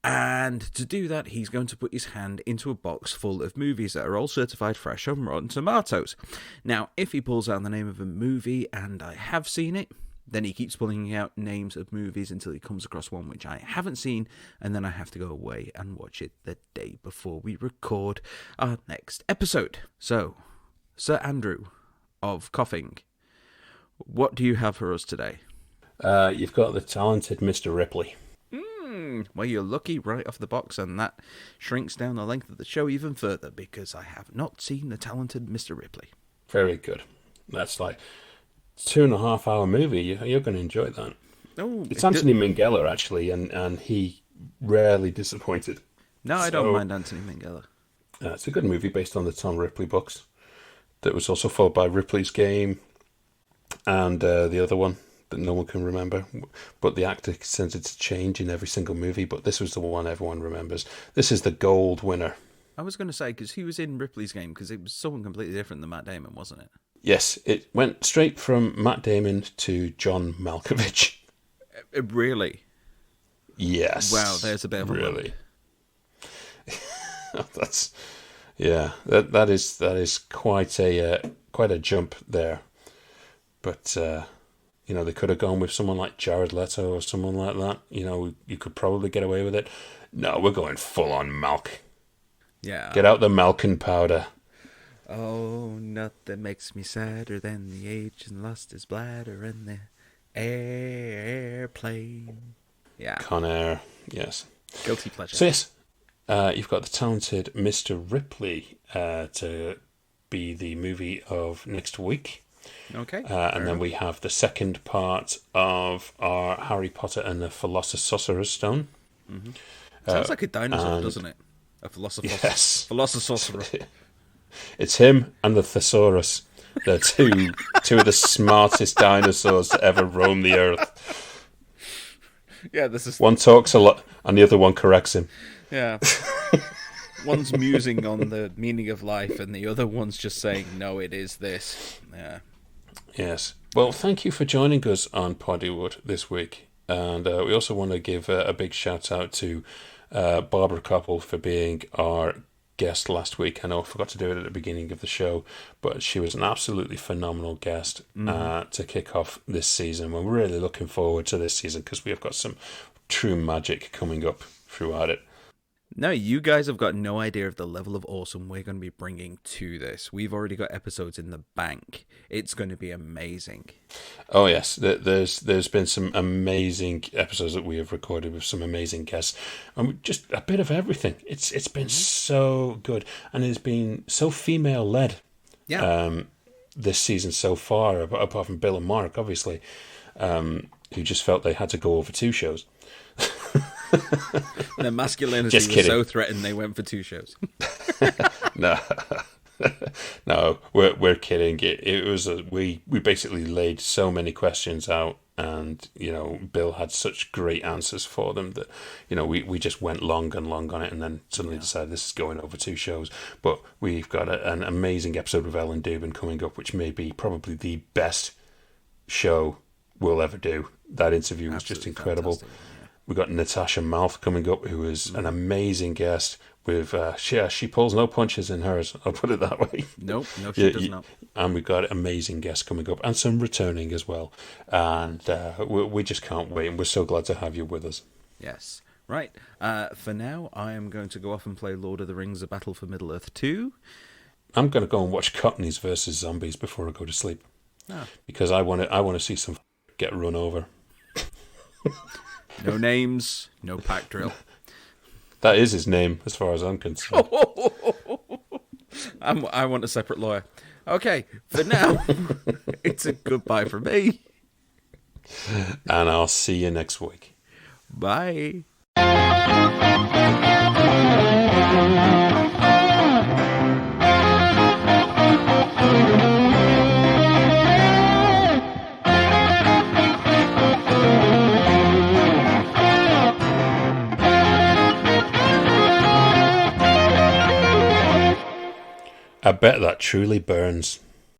And to do that, he's going to put his hand into a box full of movies that are all certified fresh on Rotten Tomatoes. Now, if he pulls out the name of a movie and I have seen it, then he keeps pulling out names of movies until he comes across one which I haven't seen, and then I have to go away and watch it the day before we record our next episode. So, Sir Andrew of Coughing, what do you have for us today? You've got the talented Mr. Ripley. Well, you're lucky right off the box, and that shrinks down the length of the show even further, because I have not seen the talented Mr. Ripley. Very good. That's like 2.5 hour movie. You're going to enjoy that. Oh, it's Anthony Minghella, actually, and he rarely disappointed. No, I don't mind Anthony Minghella. It's a good movie based on the Tom Ripley books. That was also followed by Ripley's Game and the other one that no one can remember. But the actor tended to change in every single movie, but this was the one everyone remembers. This is the gold winner. I was going to say, because he was in Ripley's Game, because it was someone completely different than Matt Damon, wasn't it? Yes, it went straight from Matt Damon to John Malkovich. Really? Yes. Wow, there's a bit of a really. That is quite a jump there. But they could have gone with someone like Jared Leto or someone like that. You could probably get away with it. No, we're going full on Malk. Yeah. Get out the Malkin powder. Oh, nothing makes me sadder than the agent lost his bladder in the airplane. Yeah. Con Air, yes. Guilty pleasure. So yes, you've got the talented Mr. Ripley to be the movie of next week. Okay. And then we have the second part of our Harry Potter and the Philosorcerers Stone. Mm-hmm. Sounds like a dinosaur, doesn't it? A philosopher. Yes. Philosopher. It's him and the thesaurus. They're two of the smartest dinosaurs to ever roam the earth. Yeah, this is one talks a lot, and the other one corrects him. Yeah. One's musing on the meaning of life, and the other one's just saying, "No, it is this." Yeah. Yes. Well, thank you for joining us on Poddywood this week, and we also want to give a big shout out to Barbara Koppel for being our guest last week. I know I forgot to do it at the beginning of the show, but she was an absolutely phenomenal guest to kick off this season. We're really looking forward to this season because we have got some true magic coming up throughout it. No, you guys have got no idea of the level of awesome we're going to be bringing to this. We've already got episodes in the bank. It's going to be amazing. Oh yes, there's been some amazing episodes that we have recorded with some amazing guests, and just a bit of everything. It's been so good, and it's been so female led. Yeah. This season so far, apart from Bill and Mark, obviously, who just felt they had to go over 2 shows. Their masculinity was so threatened they went for 2 shows. No, we're kidding. It was we basically laid so many questions out, and Bill had such great answers for them that we just went long and long on it, and then suddenly decided this is going over 2 shows. But we've got an amazing episode with Ellen Dubin coming up, which may be probably the best show we'll ever do. That interview was just incredible. Fantastic. We got Natasha Mouth coming up, who is an amazing guest. With she pulls no punches in hers. I'll put it that way. No, she does not. And we've got amazing guests coming up, and some returning as well. And we just can't wait. And we're so glad to have you with us. Yes, right. For now, I am going to go off and play Lord of the Rings: A Battle for Middle Earth 2. I'm going to go and watch Cockneys versus Zombies before I go to sleep, because I want to see some get run over. No names, no pack drill. That is his name, as far as I'm concerned. I want a separate lawyer. Okay, for now, it's a goodbye from me. And I'll see you next week. Bye. I bet that truly burns.